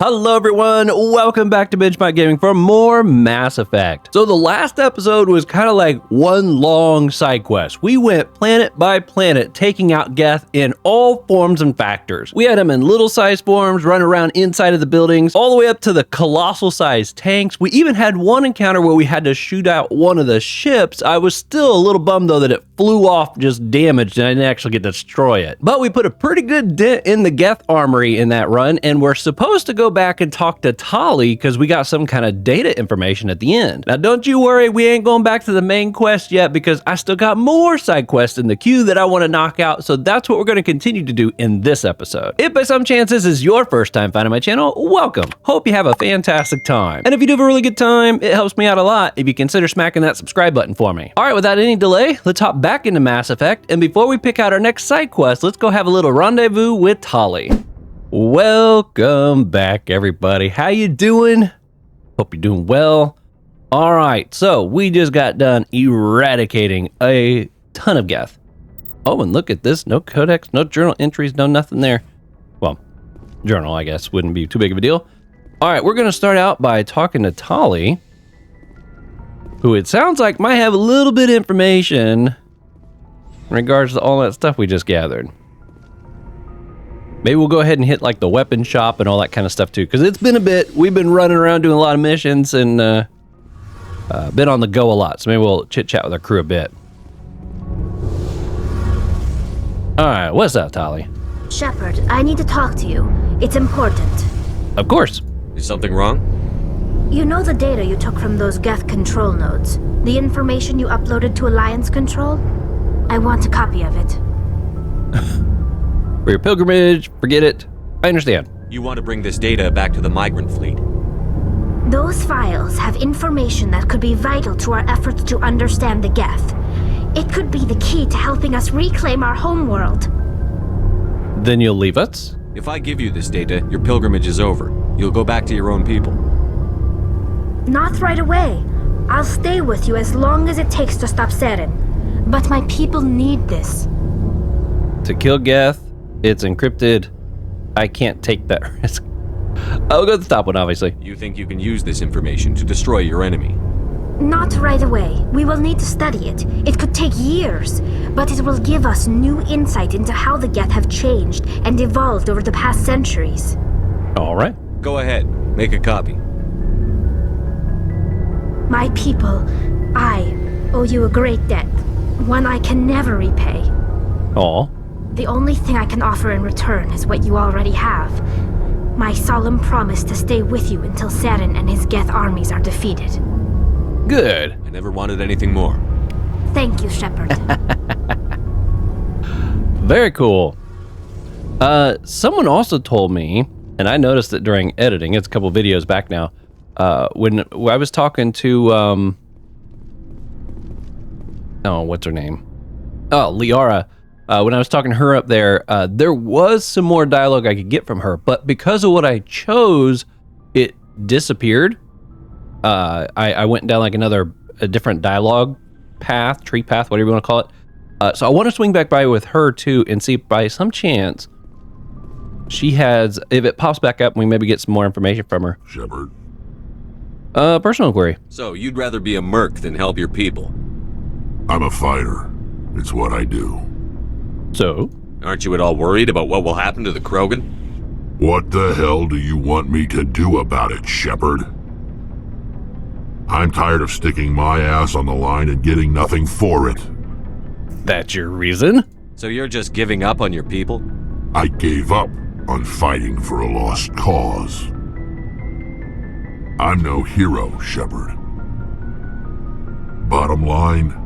Hello everyone, welcome back to Benjamight Gaming for more Mass Effect. So the last episode was kind of like one long side quest. We went planet by planet taking out Geth in all forms and factors. We had him in little size forms, run around inside of the buildings, all the way up to the colossal sized tanks. We even had one encounter where we had to shoot out one of the ships. I was still a little bummed though that it flew off just damaged and I didn't actually get to destroy it. But we put a pretty good dent in the Geth armory in that run, and we're supposed to go back and talk to Tali because we got some kind of data information at the end. Now don't you worry, we ain't going back to the main quest yet because I still got more side quests in the queue that I want to knock out, so that's what we're going to continue to do in this episode. If by some chance this is your first time finding my channel, welcome. Hope you have a fantastic time. And if you do have a really good time, it helps me out a lot if you consider smacking that subscribe button for me. Alright, without any delay, let's hop back into Mass Effect, and before we pick out our next side quest, let's go have a little rendezvous with Tali. Welcome back, everybody. How you doing? Hope you're doing well. All right, so we just got done eradicating a ton of Geth. Oh, and look at this. No codex, no journal entries, no nothing there. Well, journal, I guess, wouldn't be too big of a deal. All right, we're going to start out by talking to Tali, who it sounds like might have a little bit of information in regards to all that stuff we just gathered. Maybe we'll go ahead and hit like the weapon shop and all that kind of stuff too, because it's been a bit. We've been running around doing a lot of missions and been on the go a lot, so maybe we'll chit chat with our crew a bit. All right, what's up, Tali? Shepard, I need to talk to you. It's important. Of course. Is something wrong? You know the data you took from those Geth control nodes? The information you uploaded to Alliance Control? I want a copy of it. For your pilgrimage, forget it. I understand. You want to bring this data back to the migrant fleet? Those files have information that could be vital to our efforts to understand the Geth. It could be the key to helping us reclaim our homeworld. Then you'll leave us? If I give you this data, your pilgrimage is over. You'll go back to your own people. Not right away. I'll stay with you as long as it takes to stop Saren. But my people need this. To kill Geth, it's encrypted. I can't take that risk. I'll go to the top one, obviously. You think you can use this information to destroy your enemy? Not right away. We will need to study it. It could take years, but it will give us new insight into how the Geth have changed and evolved over the past centuries. All right. Go ahead. Make a copy. My people, I owe you a great debt. One I can never repay. Aw. The only thing I can offer in return is what you already have. My solemn promise to stay with you until Saren and his Geth armies are defeated. Good. I never wanted anything more. Thank you, Shepard. Very cool. Someone also told me, and I noticed it during editing, it's a couple videos back now, when I was talking to, oh, what's her name? Oh, Liara. When I was talking to her up there, there was some more dialogue I could get from her, but because of what I chose, it disappeared. I went down like a different dialogue path, tree path, whatever you want to call it. So I want to swing back by with her too and see if by some chance she has, if it pops back up, we maybe get some more information from her. Shepard. Personal inquiry. So, you'd rather be a merc than help your people? I'm a fighter. It's what I do. So? Aren't you at all worried about what will happen to the Krogan? What the hell do you want me to do about it, Shepard? I'm tired of sticking my ass on the line and getting nothing for it. That's your reason? So you're just giving up on your people? I gave up on fighting for a lost cause. I'm no hero, Shepard. Bottom line,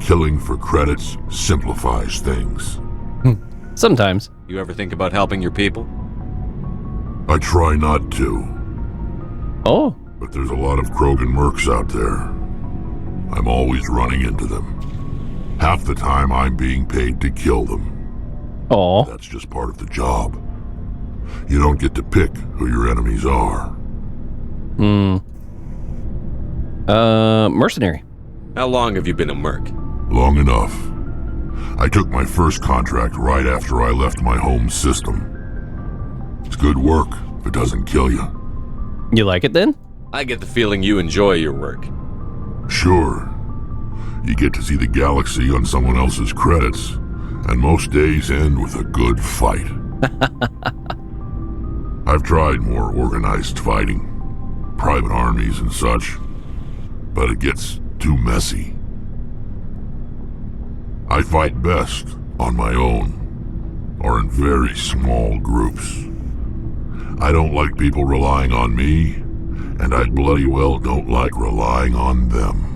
killing for credits simplifies things. Sometimes. You ever think about helping your people? I try not to. Oh. But there's a lot of Krogan mercs out there. I'm always running into them. Half the time I'm being paid to kill them. Oh. That's just part of the job. You don't get to pick who your enemies are. Mercenary. How long have you been a merc? Long enough. I took my first contract right after I left my home system. It's good work, it doesn't kill you. You like it then? I get the feeling you enjoy your work. Sure. You get to see the galaxy on someone else's credits, and most days end with a good fight. I've tried more organized fighting, private armies and such, but it gets too messy. I fight best on my own, or in very small groups. I don't like people relying on me, and I bloody well don't like relying on them.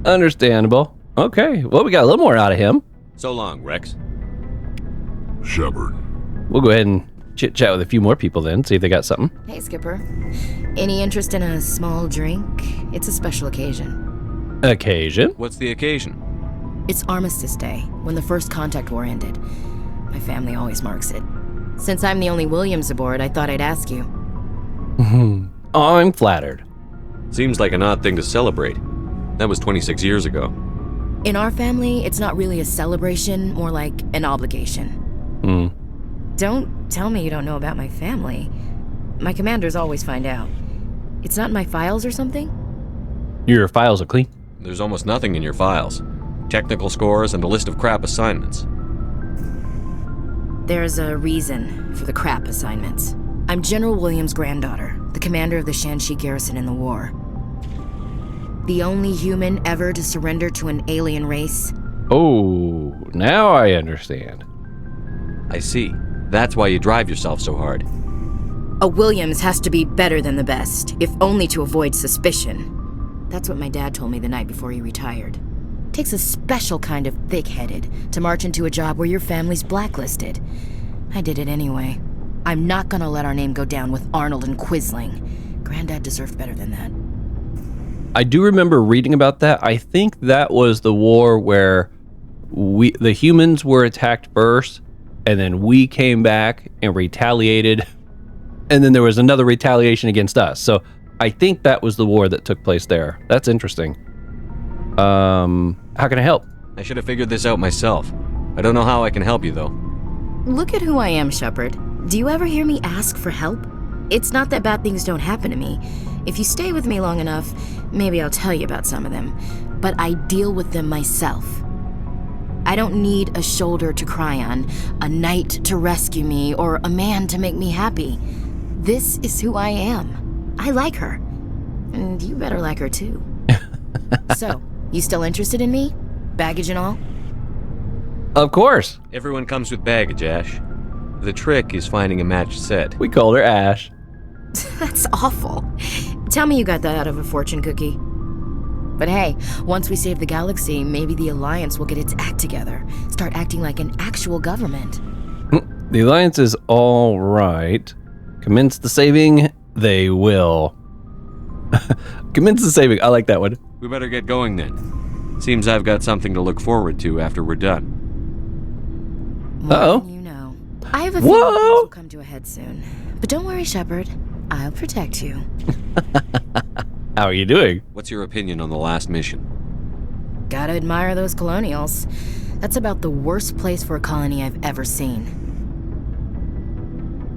Understandable. Okay, well, we got a little more out of him. So long, Rex. Shepard. We'll go ahead and chit-chat with a few more people then, see if they got something. Hey, Skipper. Any interest in a small drink? It's a special occasion. Occasion? What's the occasion? It's Armistice Day, when the First Contact War ended. My family always marks it. Since I'm the only Williams aboard, I thought I'd ask you. I'm flattered. Seems like an odd thing to celebrate. That was 26 years ago. In our family, it's not really a celebration, more like an obligation. Don't tell me you don't know about my family. My commanders always find out. It's not in my files or something? Your files are clean. There's almost nothing in your files. Technical scores and a list of crap assignments. There's a reason for the crap assignments. I'm General Williams' granddaughter, the commander of the Shanxi garrison in the war. The only human ever to surrender to an alien race. Oh, now I understand. I see. That's why you drive yourself so hard. A Williams has to be better than the best, if only to avoid suspicion. That's what my dad told me the night before he retired. Takes a special kind of thick-headed to march into a job where your family's blacklisted. I did it anyway. I'm not gonna let our name go down with Arnold and Quisling. Granddad deserved better than that. I do remember reading about that. I think that was the war where the humans were attacked first, and then we came back and retaliated, and then there was another retaliation against us. So I think that was the war that took place there. That's interesting. How can I help? I should have figured this out myself. I don't know how I can help you, though. Look at who I am, Shepard. Do you ever hear me ask for help? It's not that bad things don't happen to me. If you stay with me long enough, maybe I'll tell you about some of them. But I deal with them myself. I don't need a shoulder to cry on, a knight to rescue me, or a man to make me happy. This is who I am. I like her. And you better like her too. So, you still interested in me? Baggage and all? Of course. Everyone comes with baggage, Ash. The trick is finding a matched set. We called her Ash. That's awful. Tell me you got that out of a fortune cookie. But hey, once we save the galaxy, maybe the Alliance will get its act together. Start acting like an actual government. The Alliance is all right. Commence the saving, they will. Commence the saving, I like that one. We better get going then. Seems I've got something to look forward to after we're done. Uh-oh. You know. I have a feeling things will come to a head soon. But don't worry, Shepard. I'll protect you. How are you doing? What's your opinion on the last mission? Gotta admire those colonials. That's about the worst place for a colony I've ever seen.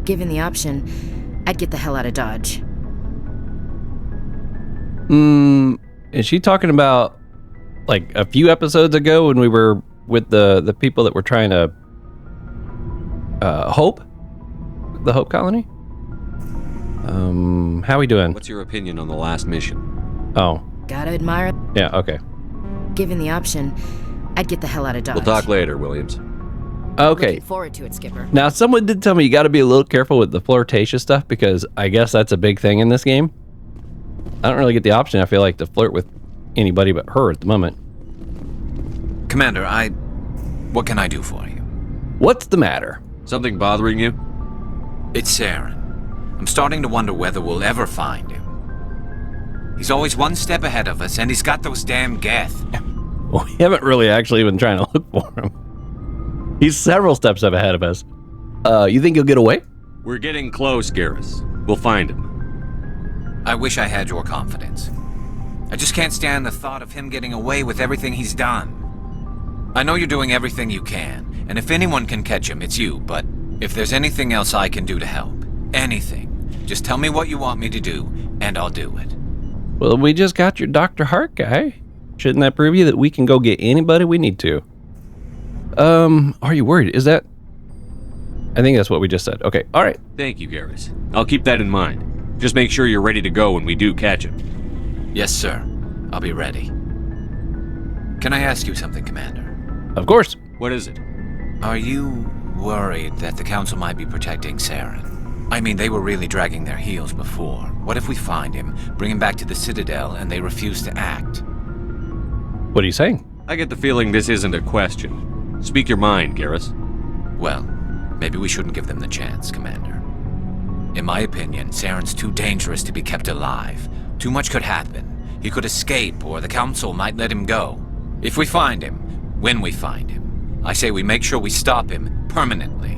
Given the option, I'd get the hell out of Dodge. Is she talking about like a few episodes ago when we were with the people that were trying to Hope? The Hope Colony? How we doing? What's your opinion on the last mission? Oh. Gotta admire. Yeah, okay. Given the option, I'd get the hell out of Dodge. We'll talk later, Williams. Okay. Looking forward to it, Skipper. Now, someone did tell me you got to be a little careful with the flirtatious stuff because I guess that's a big thing in this game. I don't really get the option, I feel like, to flirt with anybody but her at the moment. Commander, what can I do for you? What's the matter? Something bothering you? It's Aaron. I'm starting to wonder whether we'll ever find him. He's always one step ahead of us, and he's got those damn Geth. Well, we haven't really actually been trying to look for him. He's several steps up ahead of us. You think he'll get away? We're getting close, Garrus. We'll find him. I wish I had your confidence. I just can't stand the thought of him getting away with everything he's done. I know you're doing everything you can, and if anyone can catch him, it's you, but If there's anything else I can do to help, anything, just tell me what you want me to do, and I'll do it. Well, we just got your Dr. Hart guy. Shouldn't that prove you that we can go get anybody we need to? Are you worried? Is that... I think that's what we just said. Okay, all right. Thank you, Garrus. I'll keep that in mind. Just make sure you're ready to go when we do catch him. Yes, sir. I'll be ready. Can I ask you something, Commander? Of course. What is it? Are you worried that the Council might be protecting Saren? I mean, they were really dragging their heels before. What if we find him, bring him back to the Citadel, and they refuse to act? What are you saying? I get the feeling this isn't a question. Speak your mind, Garrus. Well, maybe we shouldn't give them the chance, Commander. In my opinion, Saren's too dangerous to be kept alive. Too much could happen. He could escape, or the Council might let him go. If we find him, when we find him, I say we make sure we stop him permanently.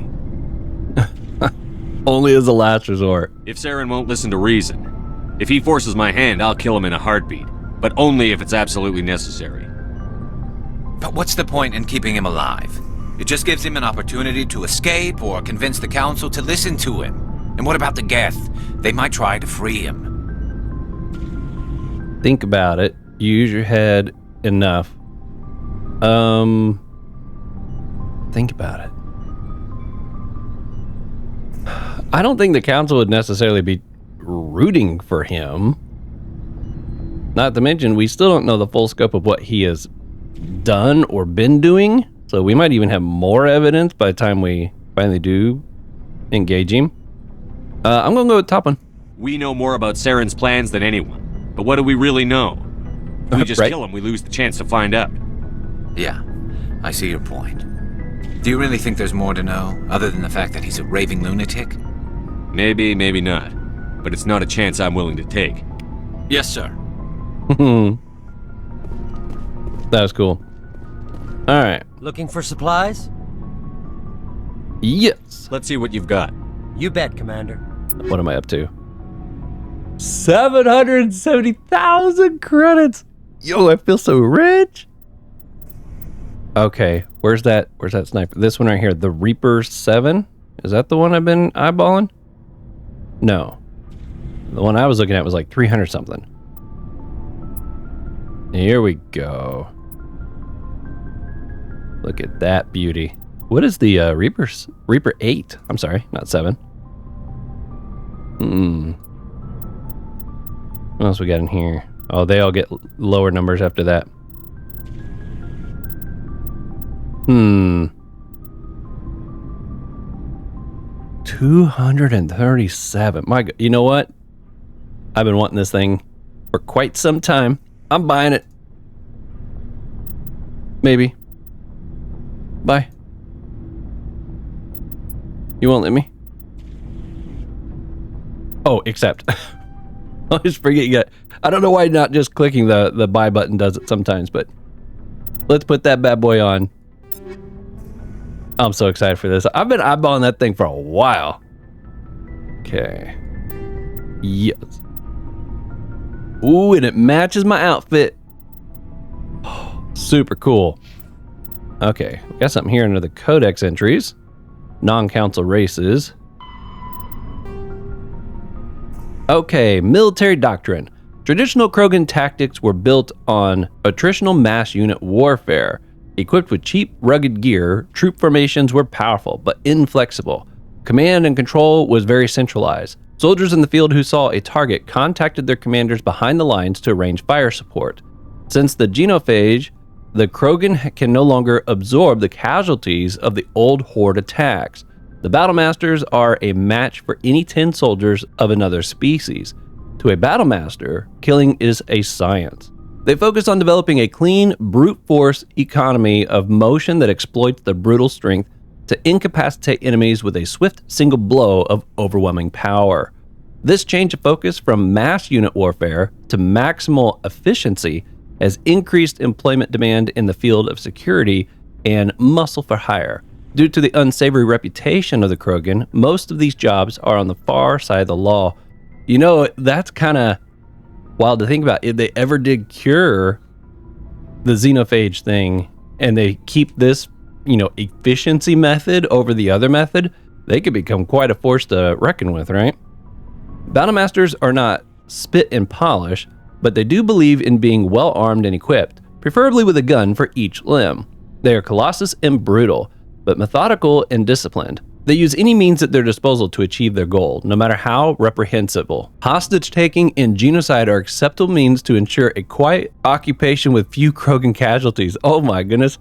Only as a last resort. If Saren won't listen to reason, if he forces my hand, I'll kill him in a heartbeat. But only if it's absolutely necessary. But what's the point in keeping him alive? It just gives him an opportunity to escape or convince the Council to listen to him. And what about the Geth? They might try to free him. Think about it. Use your head enough. Think about it. I don't think the Council would necessarily be rooting for him. Not to mention, we still don't know the full scope of what he has done or been doing. So we might even have more evidence by the time we finally do engage him. I'm going to go with top one. We know more about Saren's plans than anyone. But what do we really know? If we just Right. kill him, we lose the chance to find out. Yeah, I see your point. Do you really think there's more to know, other than the fact that he's a raving lunatic? Maybe, maybe not. But it's not a chance I'm willing to take. Yes, sir. That was cool. All right. Looking for supplies? Yes. Let's see what you've got. You bet, Commander. What am I up to? 770,000 credits. Yo, I feel so rich. Okay, where's that sniper? This one right here, the Reaper 7. Is that the one I've been eyeballing? No. The one I was looking at was like 300 something. Here we go. Look at that beauty. What is the Reaper 8? I'm sorry, not 7. What else we got in here? Oh, they all get lower numbers after that. 237. My God, you know what? I've been wanting this thing for quite some time. I'm buying it. Maybe. Bye. You won't let me? Oh, accept. I always forget you got... I don't know why not just clicking the buy button does it sometimes, but let's put that bad boy on. I'm so excited for this. I've been eyeballing that thing for a while. Okay. Yes. Ooh, and it matches my outfit. Super cool. Okay, we got something here under the codex entries. Non-council races. Okay, military doctrine. Traditional Krogan tactics were built on attritional mass unit warfare. Equipped with cheap, rugged gear, troop formations were powerful but inflexible. Command and control was very centralized. Soldiers in the field who saw a target contacted their commanders behind the lines to arrange fire support. Since the genophage, the Krogan can no longer absorb the casualties of the old Horde attacks. The Battlemasters are a match for any 10 soldiers of another species. To a Battlemaster, killing is a science. They focus on developing a clean, brute force economy of motion that exploits their brutal strength to incapacitate enemies with a swift single blow of overwhelming power. This change of focus from mass unit warfare to maximal efficiency has increased employment demand in the field of security and muscle for hire. Due to the unsavory reputation of the Krogan, most of these jobs are on the far side of the law. You know, that's kind of wild to think about. If they ever did cure the xenophage thing and they keep this, efficiency method over the other method, They could become quite a force to reckon with, right? Battlemasters are not spit and polish, but they do believe in being well armed and equipped, preferably with a gun for each limb. They are colossus and brutal, but methodical and disciplined. They use any means at their disposal to achieve their goal, no matter how reprehensible. Hostage-taking and genocide are acceptable means to ensure a quiet occupation with few Krogan casualties. Oh my goodness.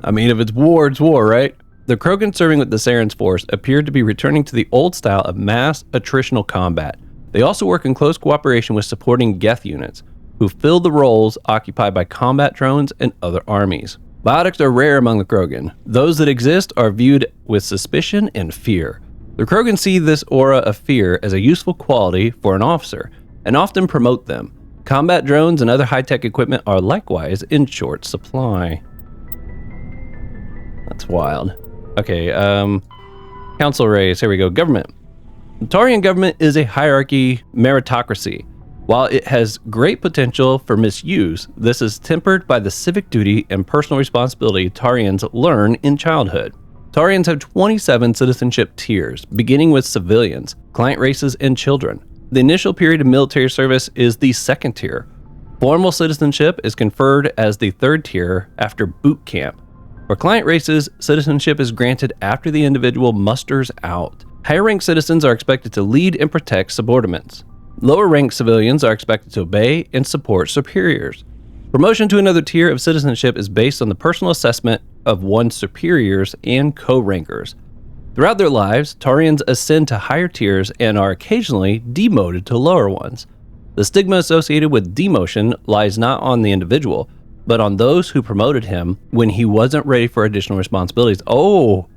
I mean, if it's war, it's war, right? The Krogan serving with the Saren's force appeared to be returning to the old style of mass attritional combat. They also work in close cooperation with supporting Geth units, who fill the roles occupied by combat drones and other armies. Biotics are rare among the Krogan. Those that exist are viewed with suspicion and fear. The Krogan see this aura of fear as a useful quality for an officer, and often promote them. Combat drones and other high-tech equipment are likewise in short supply. That's wild. Okay, council race, here we go. Government. The Tarian government is a hierarchy meritocracy. While it has great potential for misuse, this is tempered by the civic duty and personal responsibility Tarians learn in childhood. Tarians have 27 citizenship tiers, beginning with civilians, client races, and children. The initial period of military service is the second tier. Formal citizenship is conferred as the third tier after boot camp. For client races, citizenship is granted after the individual musters out. Higher-ranked citizens are expected to lead and protect subordinates. Lower-ranked civilians are expected to obey and support superiors. Promotion to another tier of citizenship is based on the personal assessment of one's superiors and co-rankers. Throughout their lives, Tarians ascend to higher tiers and are occasionally demoted to lower ones. The stigma associated with demotion lies not on the individual, but on those who promoted him when he wasn't ready for additional responsibilities. Oh,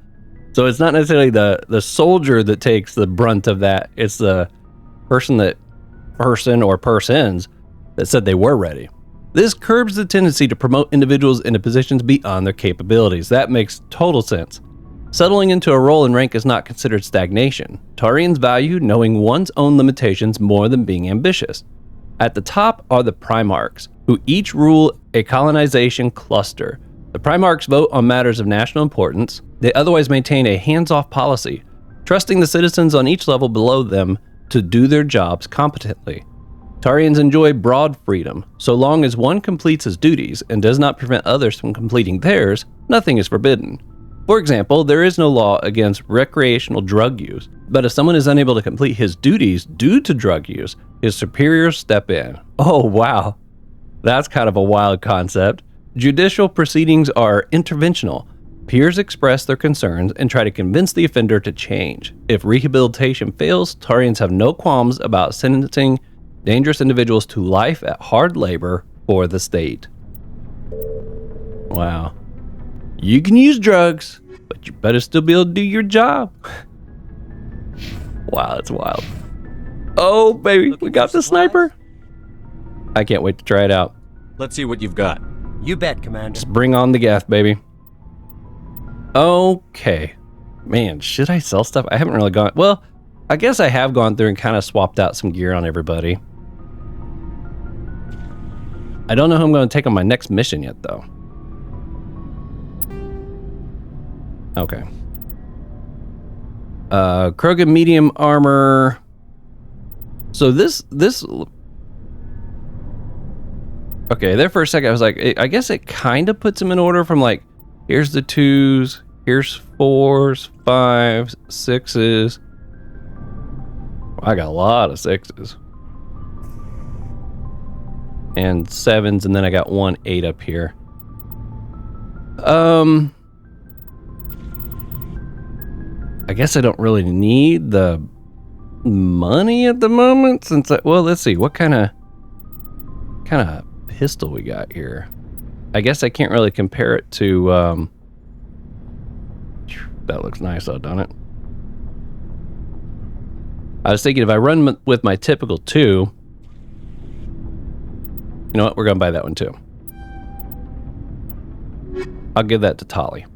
so it's not necessarily the soldier that takes the brunt of that. It's the person or persons that said they were ready. This curbs the tendency to promote individuals into positions beyond their capabilities. That makes total sense. Settling into a role and rank is not considered stagnation. Tarians value knowing one's own limitations more than being ambitious. At the top are the Primarchs, who each rule a colonization cluster. The Primarchs vote on matters of national importance. They otherwise maintain a hands-off policy, trusting the citizens on each level below them to do their jobs competently. Tarians enjoy broad freedom. So long as one completes his duties and does not prevent others from completing theirs, nothing is forbidden. For example, there is no law against recreational drug use, but if someone is unable to complete his duties due to drug use, his superiors step in. Oh wow, that's kind of a wild concept. Judicial proceedings are interventional. Peers express their concerns and try to convince the offender to change. If rehabilitation fails, Tarians have no qualms about sentencing dangerous individuals to life at hard labor for the state. Wow. You can use drugs, but you better still be able to do your job. Wow, that's wild. Oh, baby, we got the sniper. I can't wait to try it out. Let's see what you've got. You bet, Commander. Just bring on the Geth, baby. Okay. Man, should I sell stuff? I haven't really gone... Well, I guess I have gone through and kind of swapped out some gear on everybody. I don't know who I'm going to take on my next mission yet, though. Okay. Krogan medium armor. So this... Okay, there for a second I was like, I guess it kind of puts them in order from like, here's the 2s, here's 4s, 5s, 6s. I got a lot of 6s. And 7s, and then I got 1 8 up here. I guess I don't really need the money at the moment since well, let's see, what kind of pistol we got here. I guess I can't really compare it to that looks nice though, doesn't it? I was thinking if I run with my typical 2, you know what, we're gonna buy that one too. I'll give that to Tali.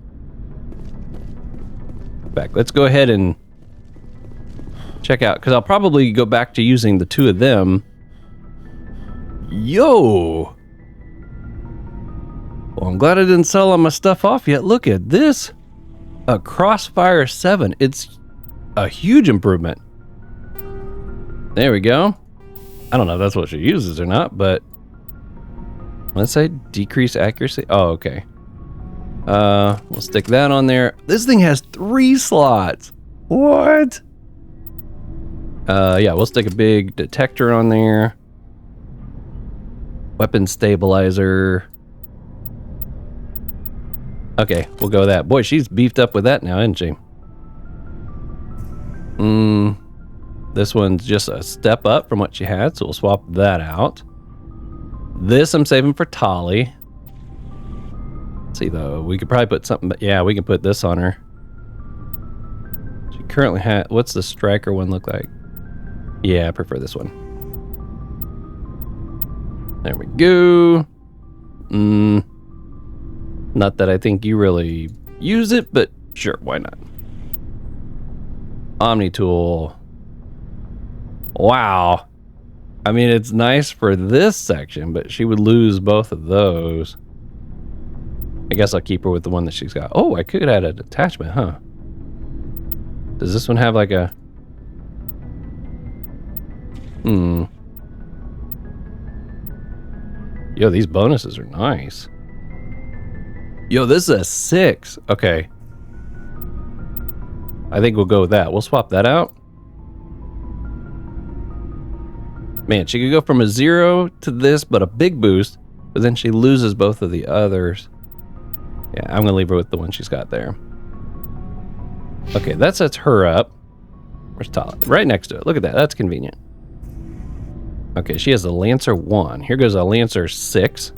Back, let's go ahead and check out, because I'll probably go back to using the 2 of them. Yo! Well, I'm glad I didn't sell all my stuff off yet. Look at this. A Crossfire 7. It's a huge improvement. There we go. I don't know if that's what she uses or not, but let's say decrease accuracy. Oh, okay. We'll stick that on there. This thing has 3 slots. What? Yeah, we'll stick a big detector on there. Weapon stabilizer. Okay, we'll go with that. Boy, she's beefed up with that now, isn't she? This one's just a step up from what she had, so we'll swap that out. This I'm saving for Tali. Let's see though, we could probably put something, but yeah, we can put this on her. She currently has, what's the striker one look like? Yeah, I prefer this one. There we go. Not that I think you really use it, but sure, why not? Omni tool. Wow. I mean, it's nice for this section, but she would lose both of those. I guess I'll keep her with the one that she's got. Oh, I could add an attachment, huh? Does this one have like a... Yo, these bonuses are nice. Yo, this is a 6. Okay. I think we'll go with that. We'll swap that out. Man, she could go from a 0 to this, but a big boost. But then she loses both of the others. Yeah, I'm going to leave her with the one she's got there. Okay, that sets her up. Where's Tala? Right next to it. Look at that. That's convenient. Okay, she has a Lancer 1. Here goes a Lancer 6.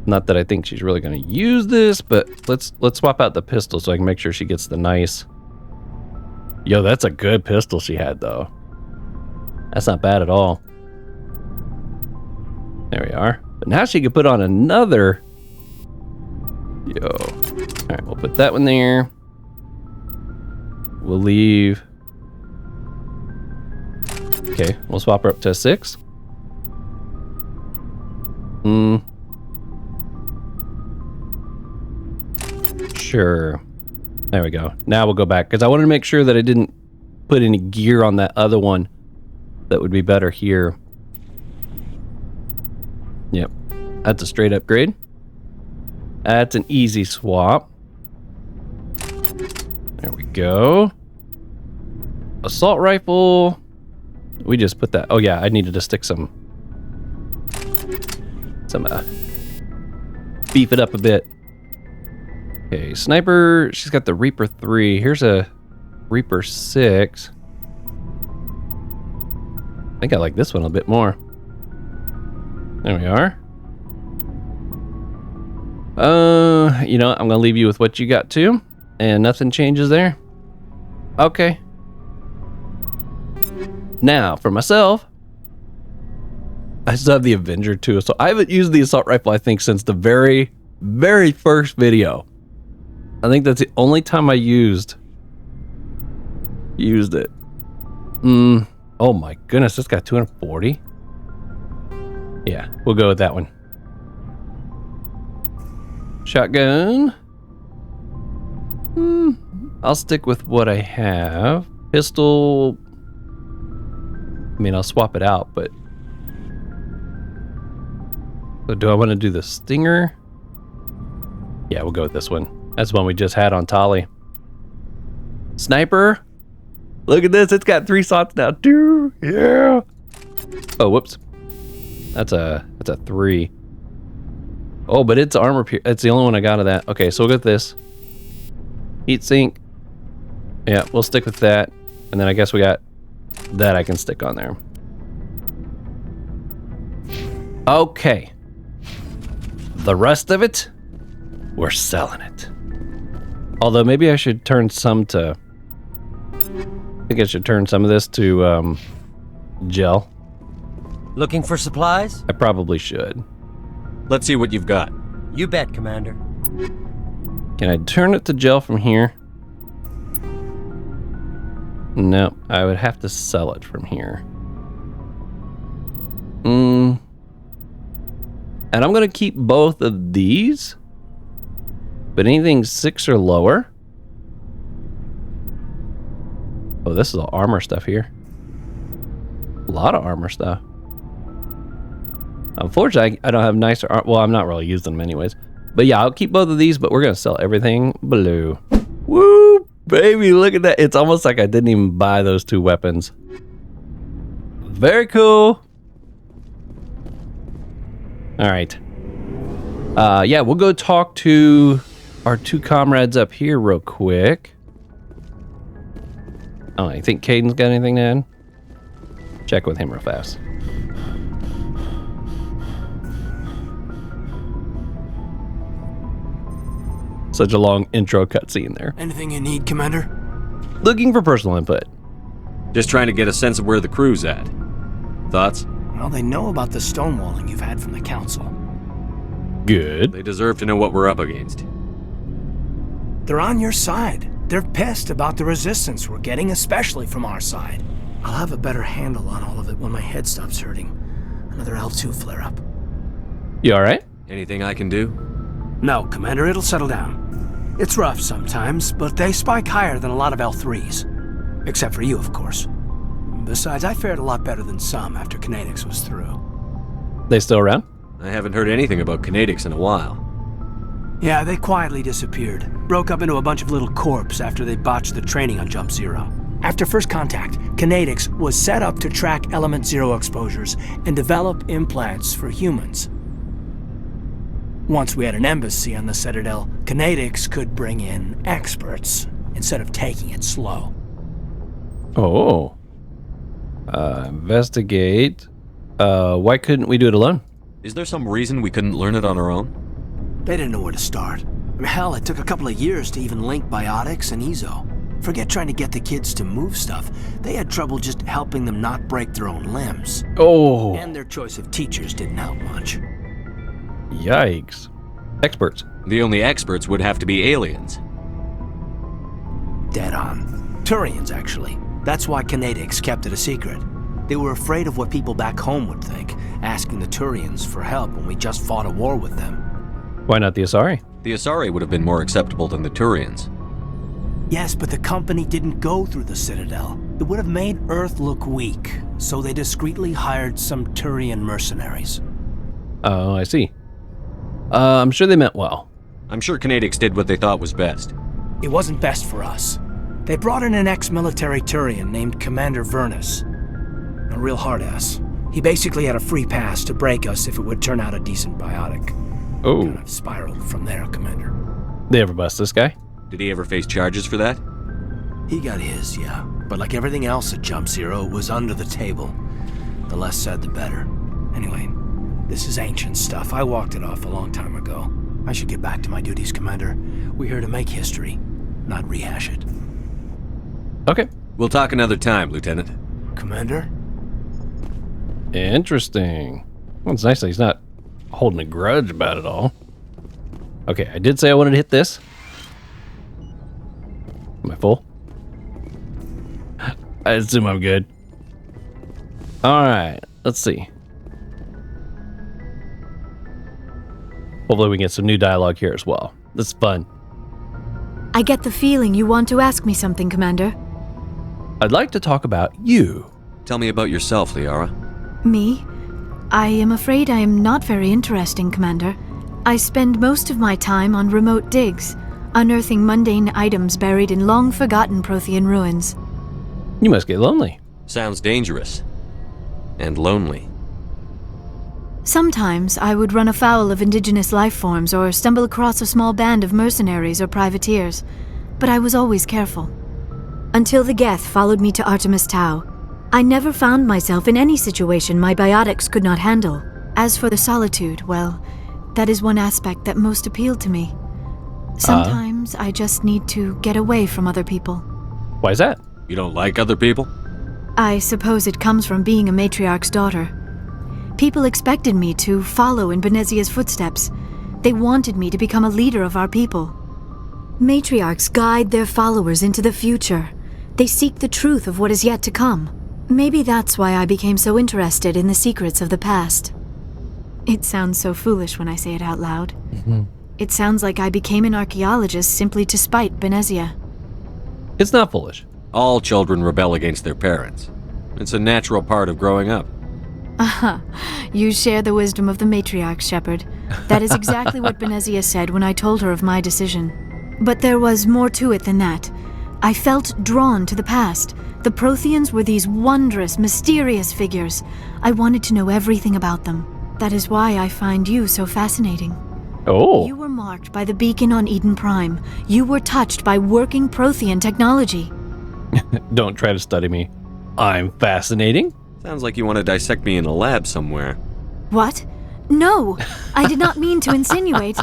Not that I think she's really going to use this, but let's swap out the pistol so I can make sure she gets the nice... Yo, that's a good pistol she had, though. That's not bad at all. There we are. But now she can put on another... Yo. All right, we'll put that one there. We'll leave... Okay, we'll swap her up to a 6. Sure. There we go. Now we'll go back, because I wanted to make sure that I didn't put any gear on that other one that would be better here. Yep. That's a straight upgrade. That's an easy swap. There we go. Assault rifle. We just put that. Oh yeah, I needed to stick some beef it up a bit. Okay, sniper. She's got the Reaper 3. Here's a Reaper 6. I think I like this one a bit more. There we are. You know, I'm gonna leave you with what you got too, and nothing changes there. Okay. Now, for myself, I still have the Avenger 2. So I haven't used the assault rifle, I think, since the very, very first video. I think that's the only time I used it. Oh my goodness, it's got 240. Yeah, we'll go with that one. Shotgun. I'll stick with what I have. Pistol. I mean, I'll swap it out, but... So do I want to do the Stinger? Yeah, we'll go with this one. That's the one we just had on Tali. Sniper. Look at this. It's got 3 slots now, too. Yeah. Oh, whoops. That's a 3. Oh, but it's armor. It's the only one I got of that. Okay, so we'll get this. Heat sink. Yeah, we'll stick with that. And then I guess we got that I can stick on there. Okay. The rest of it, we're selling it. Although maybe I should turn some to... I think I should turn some of this to gel. Looking for supplies? I probably should. Let's see what you've got. You bet, Commander. Can I turn it to gel from here? No, I would have to sell it from here. And I'm going to keep both of these. But anything 6 or lower, Oh, this is all armor stuff here. A lot of armor stuff. Unfortunately, I don't have nicer armor. Well, I'm not really using them anyways. But yeah, I'll keep both of these, but we're going to sell everything blue. Woo, baby, look at that. It's almost like I didn't even buy those 2 weapons. Very cool. All right. Yeah, we'll go talk to our 2 comrades up here real quick. Oh, I think Caden's got anything to add? Check with him real fast. Such a long intro cutscene there. Anything you need, Commander? Looking for personal input. Just trying to get a sense of where the crew's at. Thoughts? Well, they know about the stonewalling you've had from the Council. Good. They deserve to know what we're up against. They're on your side. They're pissed about the resistance we're getting, especially from our side. I'll have a better handle on all of it when my head stops hurting. Another L2 flare-up. You alright? Anything I can do? No, Commander, it'll settle down. It's rough sometimes, but they spike higher than a lot of L3s. Except for you, of course. Besides, I fared a lot better than some after Kinetics was through. They still around? I haven't heard anything about Kinetics in a while. Yeah, they quietly disappeared. Broke up into a bunch of little corps after they botched the training on Jump Zero. After first contact, Kinetics was set up to track Element Zero exposures and develop implants for humans. Once we had an embassy on the Citadel, Kinetics could bring in experts instead of taking it slow. Oh. Investigate. Why couldn't we do it alone? Is there some reason we couldn't learn it on our own? They didn't know where to start. Hell, it took a couple of years to even link biotics and Ezo. Forget trying to get the kids to move stuff. They had trouble just helping them not break their own limbs. Oh. And their choice of teachers didn't help much. Yikes. Experts. The only experts would have to be aliens. Dead on. Turians, actually. That's why Kinetics kept it a secret. They were afraid of what people back home would think, asking the Turians for help when we just fought a war with them. Why not the Asari? The Asari would have been more acceptable than the Turians. Yes, but the company didn't go through the Citadel. It would have made Earth look weak, so they discreetly hired some Turian mercenaries. Oh, I see. I'm sure they meant well. I'm sure Kinetics did what they thought was best. It wasn't best for us. They brought in an ex-military Turian named Commander Vernus. A real hard-ass. He basically had a free pass to break us if it would turn out a decent biotic. Oh. Kind of spiraled from there, Commander. They ever bust this guy? Did he ever face charges for that? He got his, yeah. But like everything else at Jump Zero, it was under the table. The less said, the better. Anyway, this is ancient stuff. I walked it off a long time ago. I should get back to my duties, Commander. We're here to make history, not rehash it. Okay. We'll talk another time, Lieutenant. Commander? Interesting. Well, it's nice that he's not holding a grudge about it all. Okay, I did say I wanted to hit this. Am I full? I assume I'm good. Alright, let's see. Hopefully we can get some new dialogue here as well. This is fun. I get the feeling you want to ask me something, Commander. I'd like to talk about you. Tell me about yourself, Liara. Me? I am afraid I am not very interesting, Commander. I spend most of my time on remote digs, unearthing mundane items buried in long-forgotten Prothean ruins. You must get lonely. Sounds dangerous. And lonely. Sometimes I would run afoul of indigenous life forms or stumble across a small band of mercenaries or privateers, but I was always careful. Until the Geth followed me to Artemis Tau, I never found myself in any situation my biotics could not handle. As for the solitude, well, that is one aspect that most appealed to me. Sometimes I just need to get away from other people. Why is that? You don't like other people? I suppose it comes from being a matriarch's daughter. People expected me to follow in Benezia's footsteps. They wanted me to become a leader of our people. Matriarchs guide their followers into the future. They seek the truth of what is yet to come. Maybe that's why I became so interested in the secrets of the past. It sounds so foolish when I say it out loud. It sounds like I became an archaeologist simply to spite Benezia. It's not foolish. All children rebel against their parents. It's a natural part of growing up. Aha, you share the wisdom of the matriarch, Shepard. That is exactly what Benezia said when I told her of my decision. But there was more to it than that. I felt drawn to the past. The Protheans were these wondrous, mysterious figures. I wanted to know everything about them. That is why I find you so fascinating. Oh. You were marked by the beacon on Eden Prime. You were touched by working Prothean technology. Don't try to study me. I'm fascinating. Sounds like you want to dissect me in a lab somewhere. What? No, I did not mean to insinuate.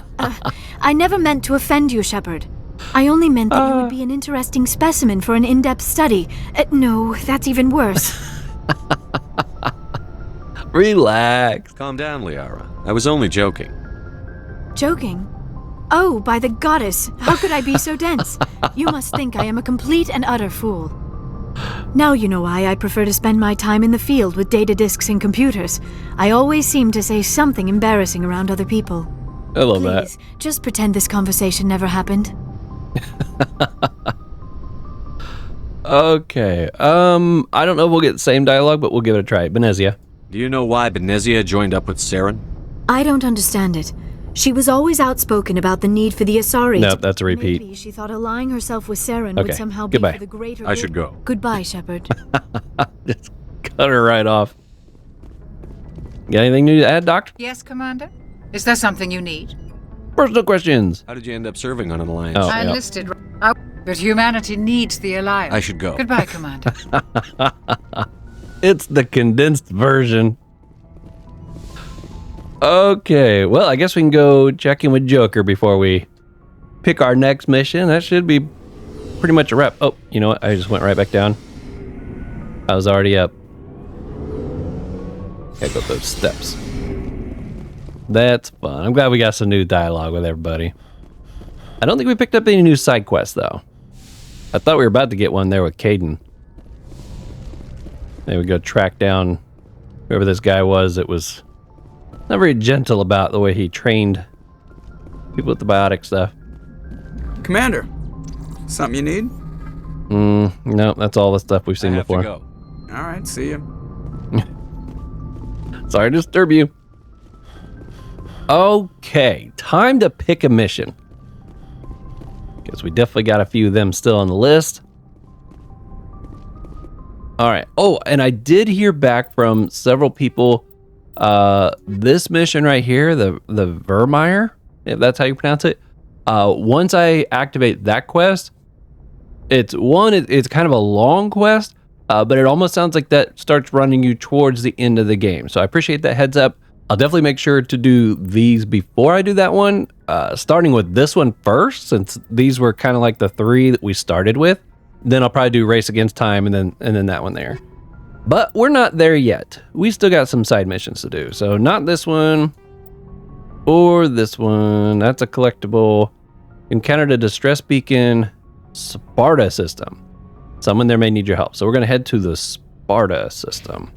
I never meant to offend you, Shepard. I only meant that you would be an interesting specimen for an in-depth study. No, that's even worse. Relax. Calm down, Liara. I was only joking. Joking? Oh, by the goddess, how could I be so dense? You must think I am a complete and utter fool. Now you know why I prefer to spend my time in the field with data disks and computers. I always seem to say something embarrassing around other people. I love Please, just pretend this conversation never happened. Okay. I don't know if we'll get the same dialogue, but we'll give it a try. Benezia. Do you know why Benezia joined up with Saren? I don't understand it. She was always outspoken about the need for the Asari. Nope, that's a repeat. Maybe she thought allying herself with Saren Okay, would somehow goodbye. be for the greater I good. should go. Goodbye, Shepard. Just cut her right off. Got anything new to add, Doctor? Yes, Commander? Is there something you need? Personal questions. How did you end up serving on an alliance? Oh. I yeah. enlisted, but humanity needs the Alliance. I should go. Goodbye, Commander. It's the condensed version. Okay, well, I guess we can go check in with Joker before we pick our next mission. That should be pretty much a wrap. Oh, you know what? I just went right back down. I was already up. Gotta go up those steps. That's fun. I'm glad we got some new dialogue with everybody. I don't think we picked up any new side quests, though. I thought we were about to get one there with Caden. Maybe we go track down whoever this guy was that was not very gentle about the way he trained people with the biotic stuff. Commander, something you need? No, that's all the stuff we've seen I have before. to go. All right, see ya. Sorry to disturb you. Okay, time to pick a mission. Because we definitely got a few of them still on the list. All right. Oh, and I did hear back from several people. This mission right here, the Vermeer, if that's how you pronounce it. Once I activate that quest, it's kind of a long quest, but it almost sounds like that starts running you towards the end of the game. So I appreciate that heads up. I'll definitely make sure to do these before I do that one, starting with this one first, since these were kind of like the three that we started with. Then I'll probably do Race Against Time and then that one there. But we're not there yet. We still got some side missions to do. So not this one or this one. That's a collectible. Encountered a distress beacon, Sparta system. Someone there may need your help. So we're going to head to the Sparta system.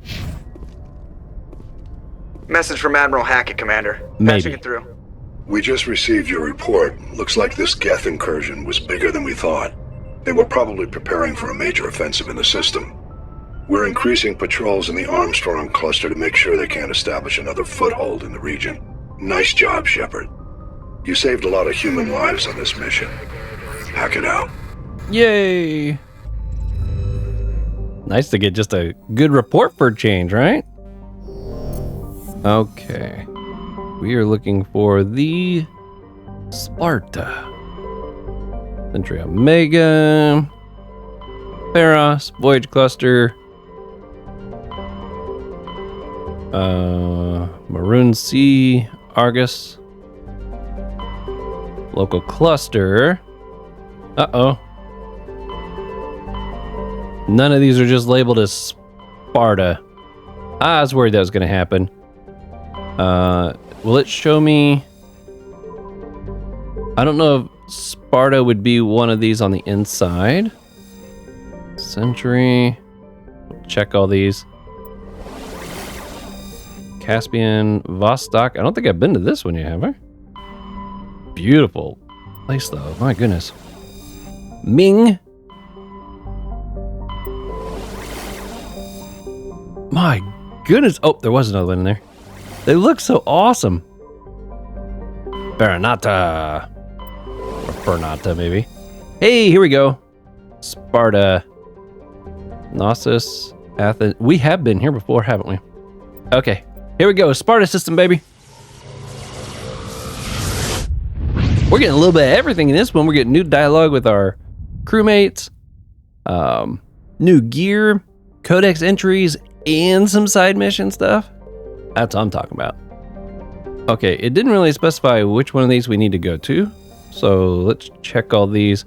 Message from Admiral Hackett, Commander. Maybe. Patching it through. We just received your report. Looks like this Geth incursion was bigger than we thought. They were probably preparing for a major offensive in the system. We're increasing patrols in the Armstrong cluster to make sure they can't establish another foothold in the region. Nice job, Shepard. You saved a lot of human lives on this mission. Hack it out. Yay! Nice to get just a good report for a change, right? Okay. We are looking for the Sparta. Century Omega. Theros, Voyage Cluster. Maroon Sea, Argus. Local Cluster. Uh-oh. None of these are just labeled as Sparta. I was worried that was going to happen. Will it show me? I don't know if Sparta would be one of these on the inside. Century. Check all these. Caspian, Vostok. I don't think I've been to this one yet, have I? Beautiful place, though. My goodness. Ming. My goodness. Oh, there was another one in there. They look so awesome. Baronata. Or Bernata, maybe. Hey, here we go. Sparta. Knossos. Athens. We have been here before, haven't we? Okay. Here we go. Sparta system, baby. We're getting a little bit of everything in this one. We're getting new dialogue with our crewmates. New gear. Codex entries. And some side mission stuff. That's what I'm talking about. Okay, it didn't really specify which one of these we need to go to. So let's check all these.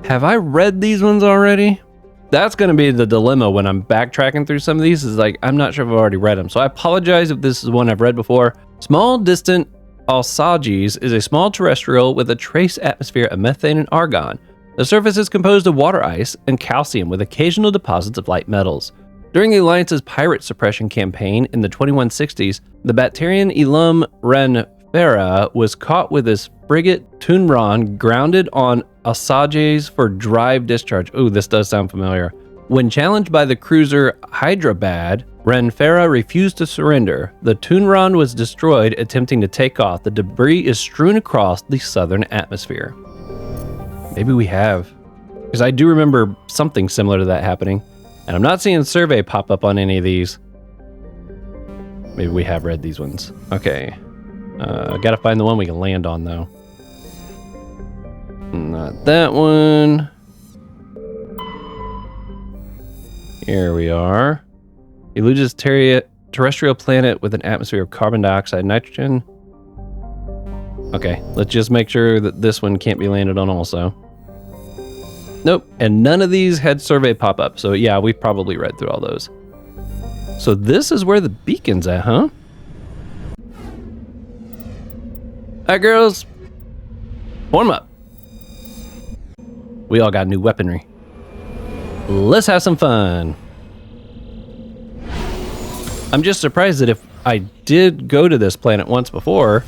Have I read these ones already? That's going to be the dilemma when I'm backtracking through some of these, is like, I'm not sure if I've already read them. So I apologize if this is one I've read before. Small distant Alsages is a small terrestrial with a trace atmosphere of methane and argon. The surface is composed of water ice and calcium with occasional deposits of light metals. During the Alliance's pirate suppression campaign in the 2160s, the Bacterian Ilum Renfera was caught with his frigate Tunran grounded on Alsages for drive discharge. Ooh, this does sound familiar. When challenged by the cruiser Hyderabad, Renfera refused to surrender. The Tunran was destroyed attempting to take off. The debris is strewn across the southern atmosphere. Maybe we have. Because I do remember something similar to that happening. And I'm not seeing survey pop up on any of these. Maybe we have read these ones. Okay. Gotta find the one we can land on, though. Not that one. Here we are. Eluges terrestrial planet with an atmosphere of carbon dioxide and nitrogen. Okay, let's just make sure that this one can't be landed on also. Nope, and none of these had survey pop up, so yeah, we've probably read through all those. So this is where the beacon's at, huh? Alright, girls. Warm up. We all got new weaponry. Let's have some fun. I'm just surprised that if I did go to this planet once before,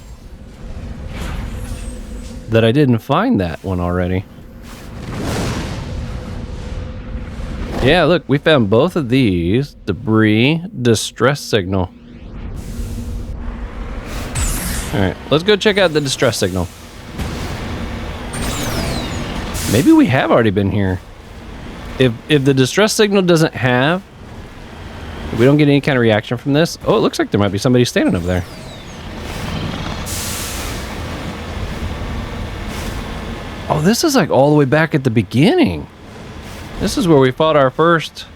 that I didn't find that one already. Yeah, look, we found both of these. Debris, distress signal. Alright, let's go check out the distress signal. Maybe we have already been here. If the distress signal doesn't have, if we don't get any kind of reaction from this. Oh, it looks like there might be somebody standing over there. Oh, this is like all the way back at the beginning. This is where we fought our first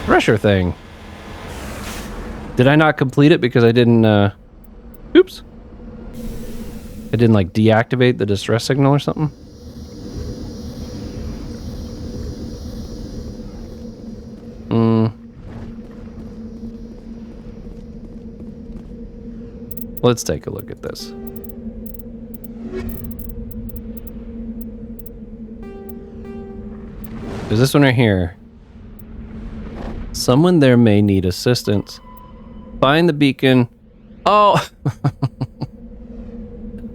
Thresher thing. Did I not complete it because I didn't, oops. I didn't like deactivate the distress signal or something? Let's take a look at this. Is this one right here? Someone there may need assistance. Find the beacon. Oh!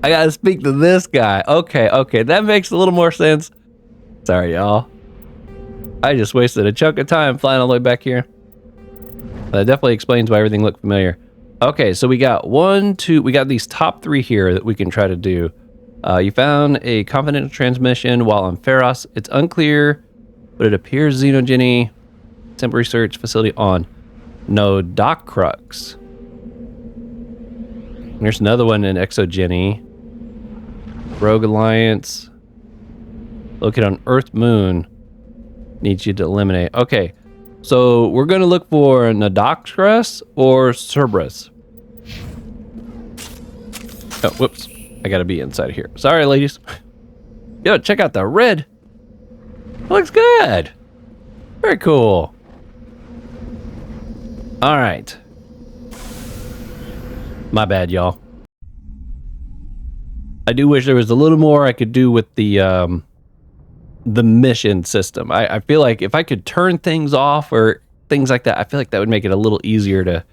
I gotta speak to this guy. Okay, that makes a little more sense. Sorry, y'all. I just wasted a chunk of time flying all the way back here. That definitely explains why everything looked familiar. Okay, so we got we got these top 3 here that we can try to do. You found a confidential transmission while on Pharos. It's unclear, but it appears Xenogeny. Temp research facility on Nodocrux. There's another one in Exogeny. Rogue Alliance. Located on Earth Moon. Needs you to eliminate. Okay, so we're going to look for Nodocrux or Cerberus. Oh, whoops. I got to be inside of here. Sorry, ladies. Yo, check out the red. It looks good. Very cool. All right. My bad, y'all. I do wish there was a little more I could do with the mission system. I feel like if I could turn things off or things like that, I feel like that would make it a little easier to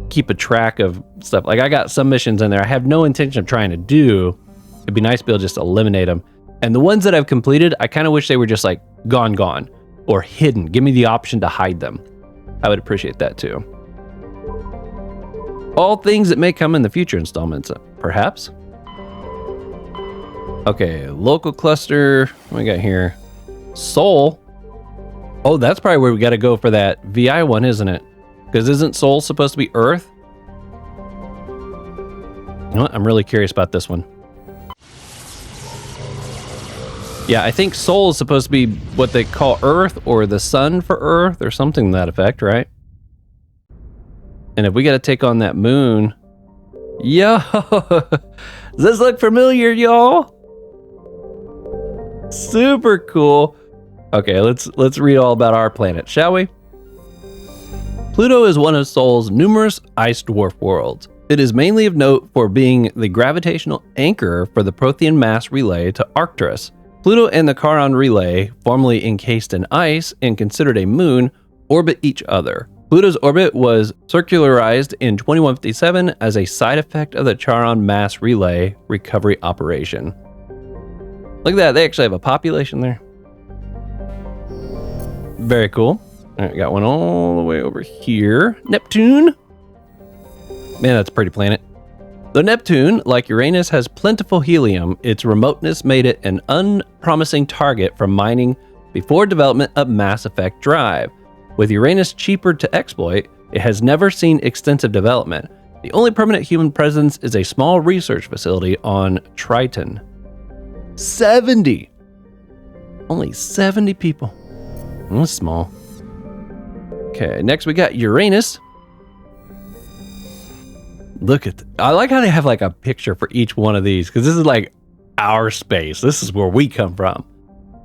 keep a track of stuff. Like I got some missions in there I have no intention of trying to do. It'd be nice to be able to just eliminate them. And the ones that I've completed, I kind of wish they were just like gone. or hidden. Give me the option to hide them. I would appreciate that too. All things that may come in the future installments, perhaps. Okay, local cluster. What we got here? Seoul. Oh, that's probably where we got to go for that VI one, isn't it? Because isn't Seoul supposed to be Earth? You know what? I'm really curious about this one. Yeah, I think Seoul is supposed to be what they call Earth, or the sun for Earth, or something to that effect, right? And if we got to take on that moon... Yo! Does this look familiar, y'all? Super cool. Okay, let's read all about our planet, shall we? Pluto is one of Sol's numerous ice dwarf worlds. It is mainly of note for being the gravitational anchor for the Prothean mass relay to Arcturus. Pluto and the Charon relay, formerly encased in ice and considered a moon, orbit each other. Pluto's orbit was circularized in 2157 as a side effect of the Charon mass relay recovery operation. Look at that, they actually have a population there. Very cool. All right, got one all the way over here. Neptune. Man, that's a pretty planet. Though Neptune, like Uranus, has plentiful helium, its remoteness made it an unpromising target for mining before development of Mass Effect Drive. With Uranus cheaper to exploit, it has never seen extensive development. The only permanent human presence is a small research facility on Triton. 70! Only 70 people. That's small. Okay, next we got Uranus. Look at, I like how they have like a picture for each one of these, because this is like our space. This is where we come from.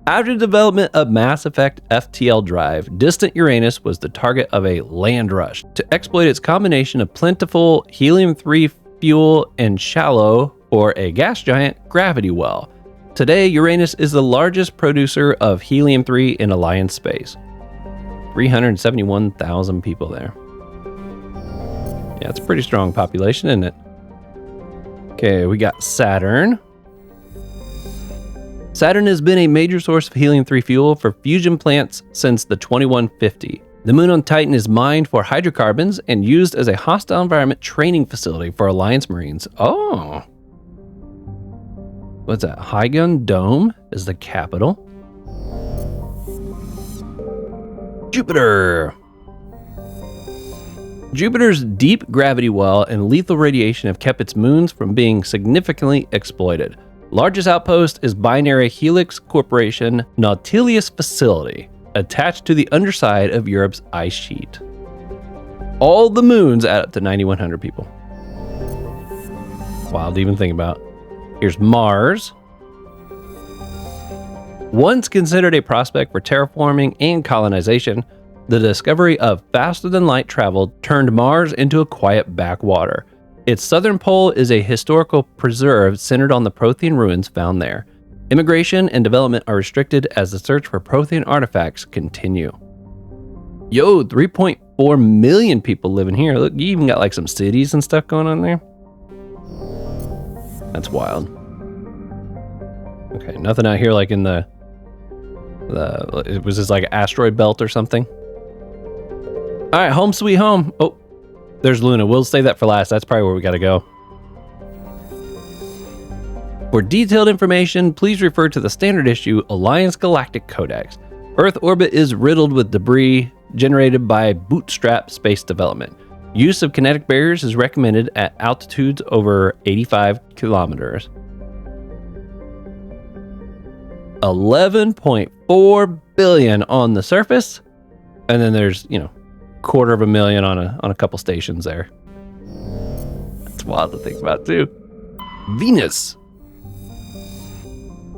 After development of Mass Effect FTL Drive, distant Uranus was the target of a land rush to exploit its combination of plentiful helium-3 fuel and shallow, or a gas giant, gravity well. Today, Uranus is the largest producer of helium-3 in Alliance space. 371,000 people there. Yeah, it's a pretty strong population, isn't it? Okay, we got Saturn. Saturn has been a major source of helium-3 fuel for fusion plants since the 2150. The moon on Titan is mined for hydrocarbons and used as a hostile environment training facility for Alliance Marines. Oh. What's that? Hygon Dome is the capital. Jupiter. Jupiter's deep gravity well and lethal radiation have kept its moons from being significantly exploited. Largest outpost is Binary Helix Corporation Nautilus facility, attached to the underside of Europe's ice sheet. All the moons add up to 9,100 people. Wild to even think about. Here's Mars. Once considered a prospect for terraforming and colonization, the discovery of faster-than-light travel turned Mars into a quiet backwater. Its southern pole is a historical preserve centered on the Prothean ruins found there. Immigration and development are restricted as the search for Prothean artifacts continue. Yo, 3.4 million people living here. Look, you even got like some cities and stuff going on there. That's wild. Okay, nothing out here like in the was this like an asteroid belt or something? All right, home sweet home. Oh, there's Luna. We'll save that for last. That's probably where we got to go. For detailed information, please refer to the standard issue Alliance Galactic Codex. Earth orbit is riddled with debris generated by bootstrap space development. Use of kinetic barriers is recommended at altitudes over 85 kilometers. 11.4 billion on the surface, and then there's, you know, 250,000 on a couple stations there. That's wild to think about too. Venus.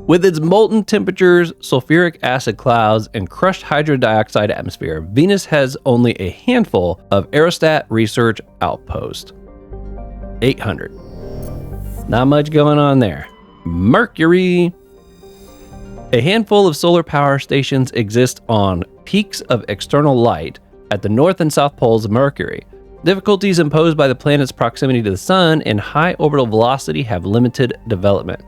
With its molten temperatures, sulfuric acid clouds, and crushed hydrogen dioxide atmosphere, Venus has only a handful of aerostat research outposts. 800. Not much going on there. Mercury. A handful of solar power stations exist on peaks of external light at the north and south poles of Mercury. Difficulties imposed by the planet's proximity to the sun and high orbital velocity have limited development.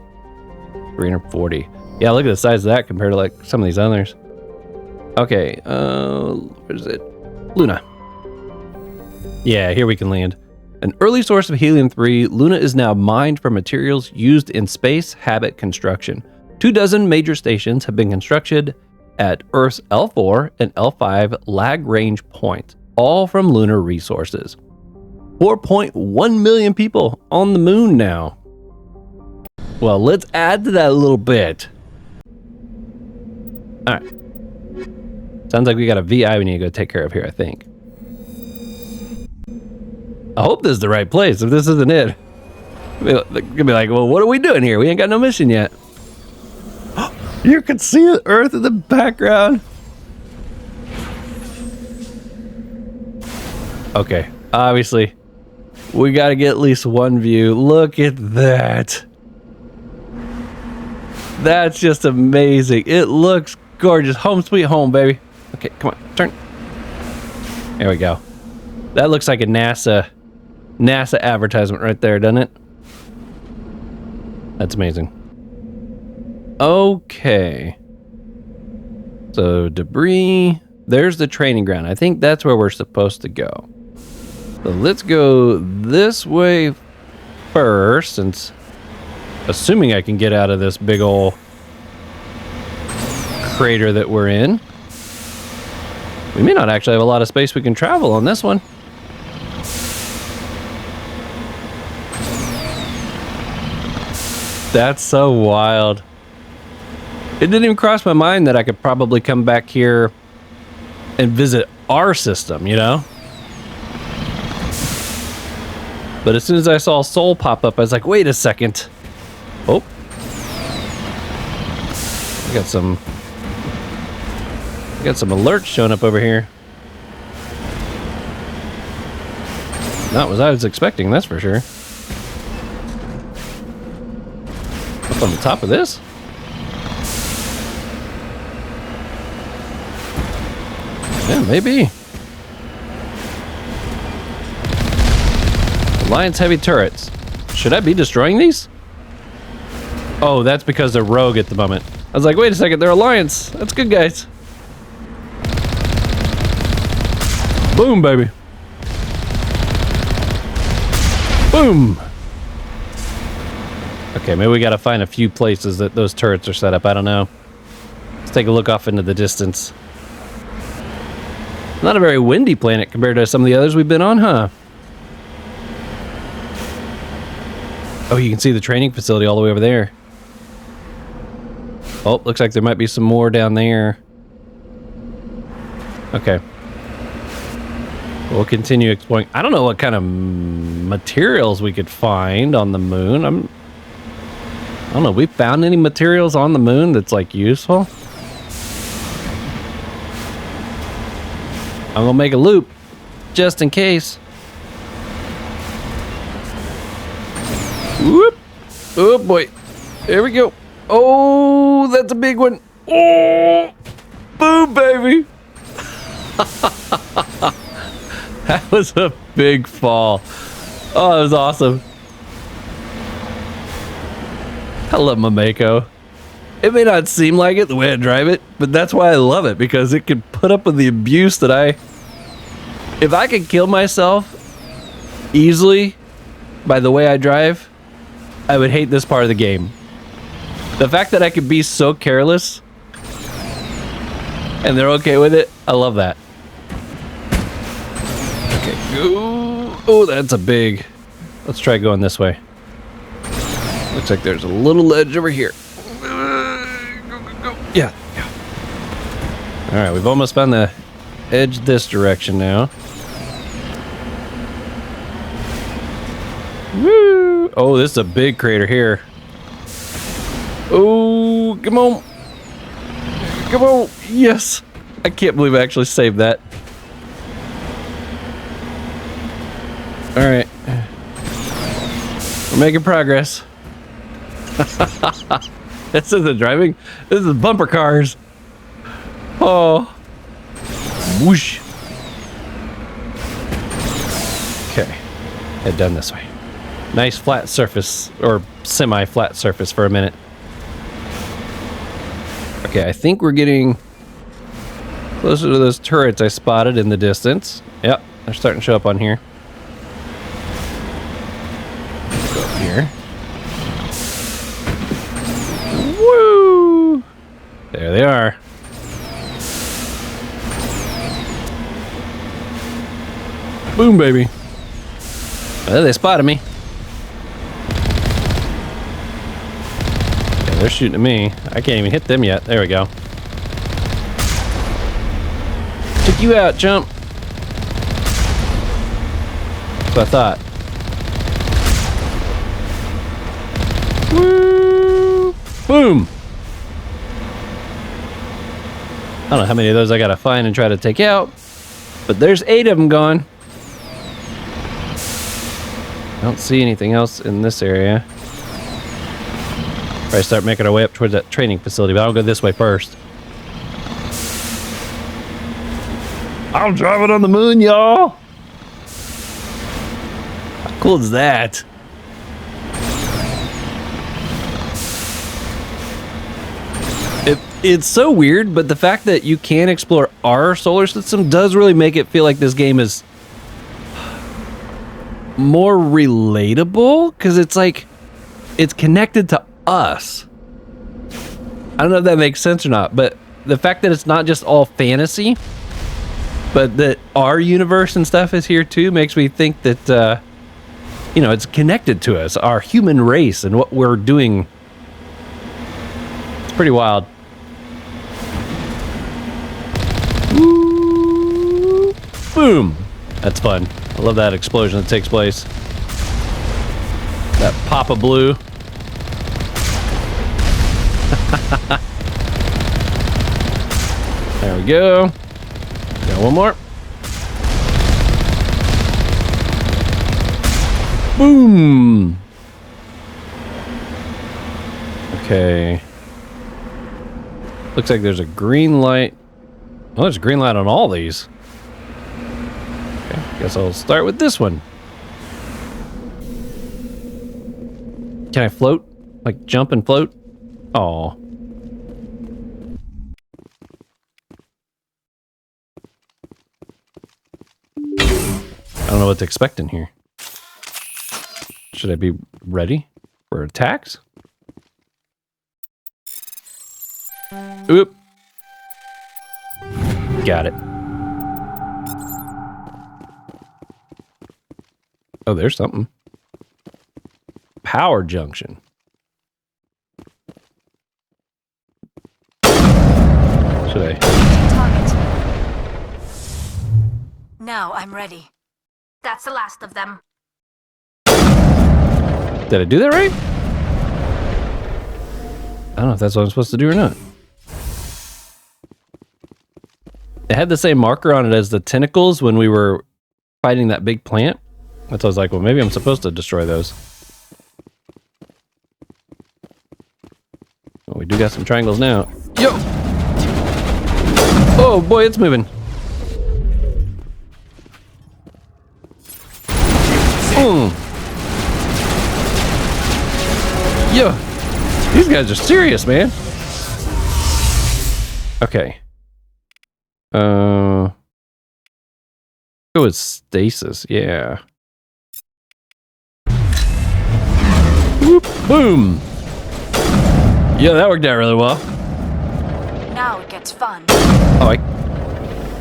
340. Yeah, look at the size of that compared to like some of these others. Okay, where is it? Luna. Yeah, here we can land. An early source of helium-3, Luna is now mined for materials used in space habit construction. 24 major stations have been constructed at Earth's L4 and L5 lag range points, all from lunar resources. 4.1 million people on the moon now. Well, let's add to that a little bit. All right. Sounds like we got a VI we need to go take care of here, I think. I hope this is the right place. If this isn't it, they're gonna be like, well, what are we doing here? We ain't got no mission yet. You can see the Earth in the background. Okay, obviously, we got to get at least one view. Look at that. That's just amazing. It looks gorgeous. Home sweet home, baby. Okay, come on, turn. There we go. That looks like a NASA advertisement right there, doesn't it? That's amazing. Okay. So debris. There's the training ground. I think that's where we're supposed to go. So let's go this way first, since assuming I can get out of this big ol' crater that we're in. We may not actually have a lot of space we can travel on this one. That's so wild. It didn't even cross my mind that I could probably come back here and visit our system, you know? But as soon as I saw Sol pop up, I was like, wait a second. Oh. I got some alerts showing up over here. Not what I was expecting, that's for sure. Up on the top of this? Yeah, maybe. Alliance heavy turrets. Should I be destroying these? Oh, that's because they're rogue at the moment. I was like, wait a second, they're Alliance. That's good, guys. Boom, baby. Boom. Okay, maybe we gotta find a few places that those turrets are set up. I don't know. Let's take a look off into the distance. Not a very windy planet compared to some of the others we've been on, huh? Oh, you can see the training facility all the way over there. Oh, looks like there might be some more down there. Okay. We'll continue exploring. I don't know what kind of materials we could find on the moon. I don't know. We found any materials on the moon that's like useful? I'm gonna make a loop just in case. Whoop! Oh boy! There we go. Oh, that's a big one. Oh, boom, baby! That was a big fall. Oh, that was awesome. I love my Mako. It may not seem like it the way I drive it, but that's why I love it, because it can put up with the abuse that if I could kill myself easily by the way I drive, I would hate this part of the game. The fact that I could be so careless and they're okay with it, I love that. Okay, go. Oh, that's a big. Let's try going this way. Looks like there's a little ledge over here. Go. Yeah. All right, we've almost found the edge this direction now. Woo! Oh, this is a big crater here. Oh, come on. Come on. Yes. I can't believe I actually saved that. All right. We're making progress. This isn't driving. This is bumper cars. Oh. Whoosh. Okay. Head down this way. Nice flat surface, or semi-flat surface for a minute. Okay, I think we're getting Closer to those turrets I spotted in the distance. Yep, they're starting to show up on here. Go up here. Woo! There they are. Boom, baby. Oh, they spotted me. Yeah, they're shooting at me. I can't even hit them yet. There we go. Took you out, chump. That's what I thought. Woo! Boom! I don't know how many of those I gotta find and try to take out, but there's 8 of them gone. I don't see anything else in this area. Probably start making our way up towards that training facility, but I'll go this way first. I'll drive it on the moon, y'all! How cool is that? It's so weird, but the fact that you can explore our solar system does really make it feel like this game is more relatable, because it's like it's connected to us. I don't know if that makes sense or not, but the fact that it's not just all fantasy, but that our universe and stuff is here too, makes me think that you know, it's connected to us, our human race, and what we're doing. It's pretty wild. Ooh, boom! That's fun. I love that explosion that takes place. That pop of blue. There we go. Got one more. Boom! Okay. Looks like there's a green light. Oh, there's a green light on all these. Okay, guess I'll start with this one. Can I float? Like jump and float? Oh. I don't know what to expect in here. Should I be ready for attacks? Oop. Got it. Oh, there's something. Power junction. Should I? Target. Now I'm ready. That's the last of them. Did I do that right? I don't know if that's what I'm supposed to do or not. It had the same marker on it as the tentacles when we were fighting that big plant. That's why I was like, well, maybe I'm supposed to destroy those. Well, we do got some triangles now. Yo! Oh boy, it's moving. Yo! These guys are serious, man. Okay. Go with stasis, yeah. Whoop, boom! Yeah, that worked out really well. Now it gets fun. Oh,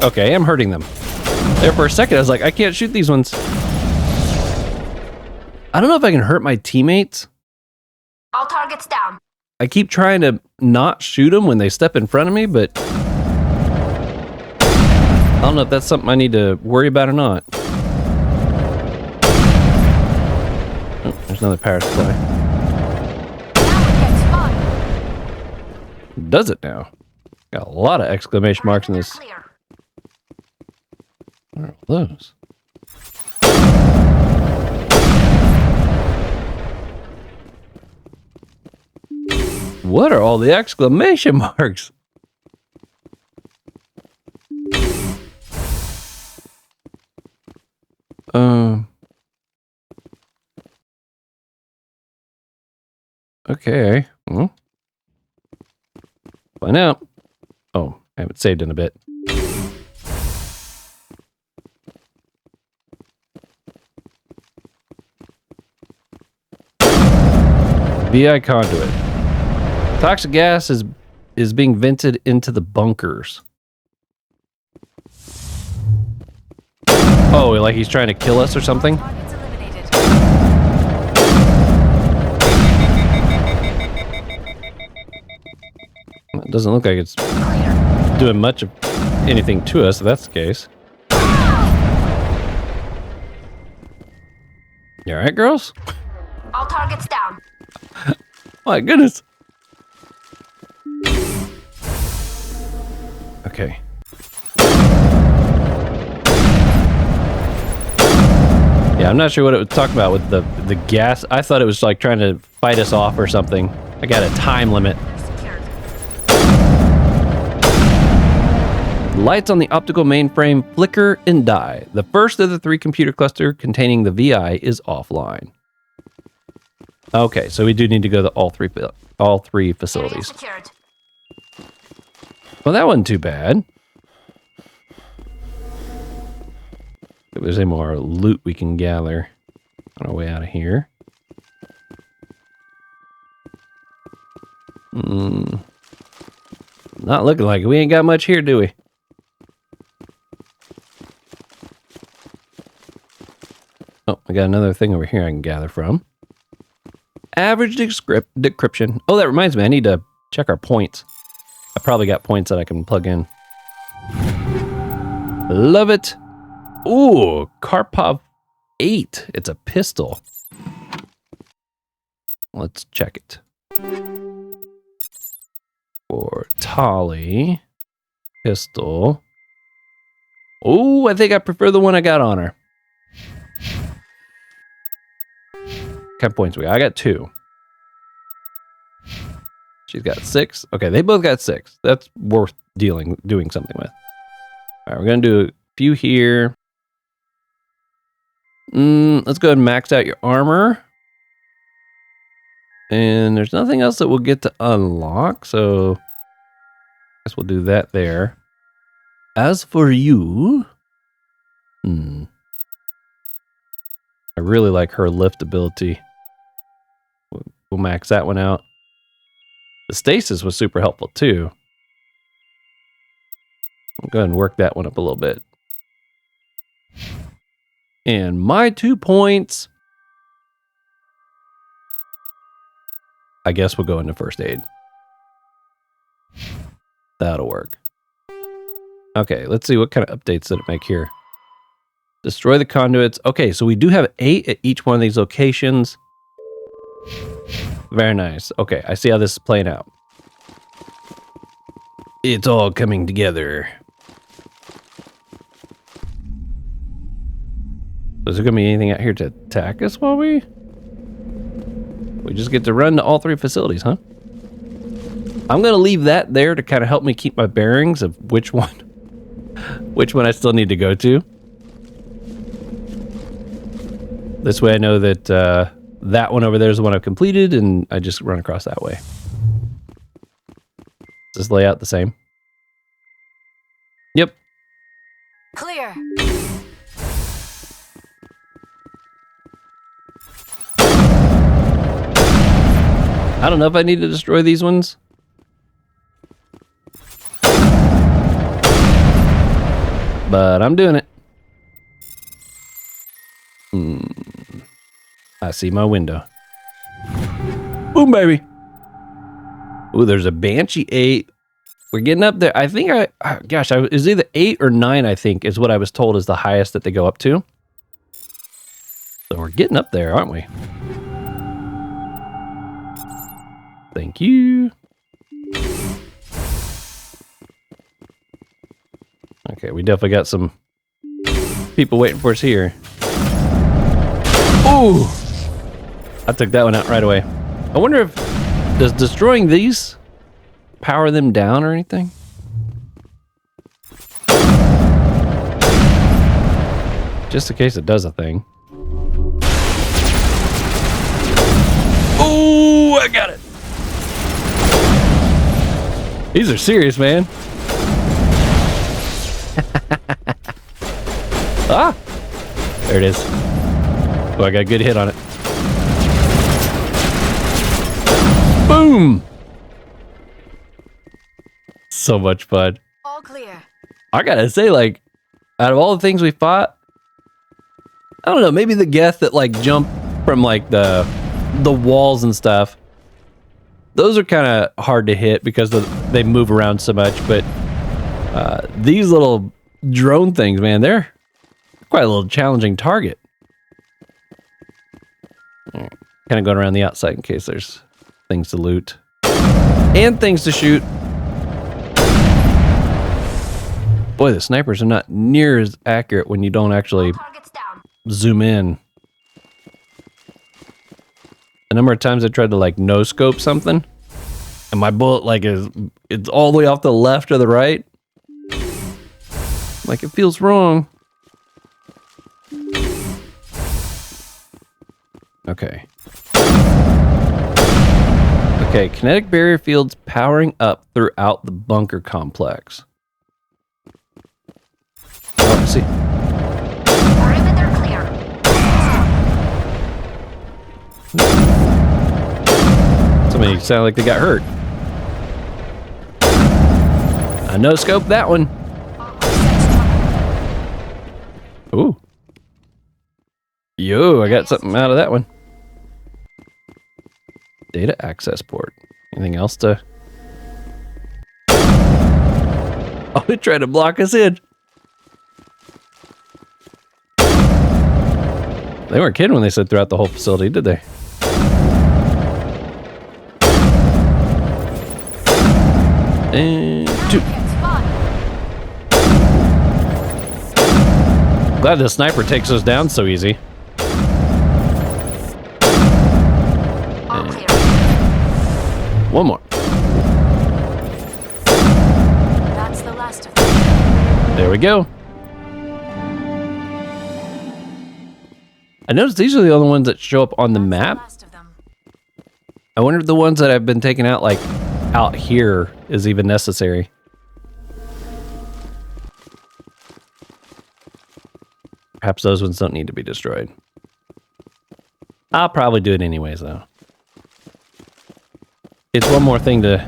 okay, I'm hurting them. There for a second, I was like, I can't shoot these ones. I don't know if I can hurt my teammates. All targets down. I keep trying to not shoot them when they step in front of me, but I don't know if that's something I need to worry about or not. Oh, there's another power supply. Does it now? Got a lot of exclamation marks in this. What are those? What are all the exclamation marks? Okay. Well, find out. Oh, I haven't saved in a bit. VI conduit. Toxic gas is being vented into the bunkers. Oh, like he's trying to kill us or something? It doesn't look like it's doing much of anything to us, if that's the case. You alright, girls? All targets down. My goodness. Okay. Yeah, I'm not sure what it was talking about with the gas. I thought it was like trying to fight us off or something. I got a time limit. Lights on the optical mainframe flicker and die. The first of the 3 computer cluster containing the VI is offline. Okay, so we do need to go to all three facilities. Well, that wasn't too bad. If there's any more loot we can gather on our way out of here. Not looking like it. We ain't got much here, do we? Oh, I got another thing over here I can gather from. Average decryption. Oh, that reminds me. I need to check our points. I probably got points that I can plug in. Love it. Ooh, Karpov 8. It's a pistol. Let's check it. For Tali. Pistol. Oh, I think I prefer the one I got on her. What kind of points we got? I got 2. She's got 6. Okay, they both got 6. That's worth doing something with. All right, we're gonna do a few here. Let's go ahead and max out your armor. And there's nothing else that we'll get to unlock, so I guess we'll do that there. As for you, I really like her lift ability. We'll max that one out. The stasis was super helpful too. I'll go ahead and work that one up a little bit. And my 2 points, I guess we'll go into first aid. That'll work. Okay, let's see what kind of updates did it make here. Destroy the conduits. Okay, so we do have 8 at each one of these locations. Very nice. Okay, I see how this is playing out. It's all coming together. Is there going to be anything out here to attack us while we just get to run to all 3 facilities, huh? I'm going to leave that there to kind of help me keep my bearings of which one I still need to go to. This way I know that that one over there is the one I've completed, and I just run across that way. Is this layout the same? Yep. Clear. I don't know if I need to destroy these ones. But I'm doing it. I see my window. Boom, baby. Ooh, there's a Banshee 8. We're getting up there. I think it was either 8 or 9, I think, is what I was told is the highest that they go up to. So we're getting up there, aren't we? Thank you. Okay, we definitely got some people waiting for us here. Ooh! I took that one out right away. I wonder if, does destroying these power them down or anything? Just in case it does a thing. Oh, I got it. These are serious, man. Ah! There it is. Oh, I got a good hit on it. Boom! So much fun. All clear. I gotta say, like, out of all the things we fought, I don't know, maybe the Geth that like jump from like the walls and stuff, those are kind of hard to hit because they move around so much, but these little drone things, man, they're quite a little challenging target. Kind of going around the outside in case there's things to loot and things to shoot. Boy, the snipers are not near as accurate when you don't actually zoom in. The number of times I tried to like no scope something and my bullet like it's all the way off the left or the right. Like it feels wrong. Okay. Okay, kinetic barrier fields powering up throughout the bunker complex. Oh, I see. Perimeter clear. Somebody sounded like they got hurt. I no scope that one. Ooh. Yo, I got something out of that one. Data access port. Anything else to... Oh, they tried to block us in. They weren't kidding when they said throughout the whole facility, did they? And two. Glad the sniper takes us down so easy. One more. That's the last of them. There we go. I noticed these are the only ones that show up on the map. I wonder if the ones that have been taken out, like, out here is even necessary. Perhaps those ones don't need to be destroyed. I'll probably do it anyways, though. It's one more thing to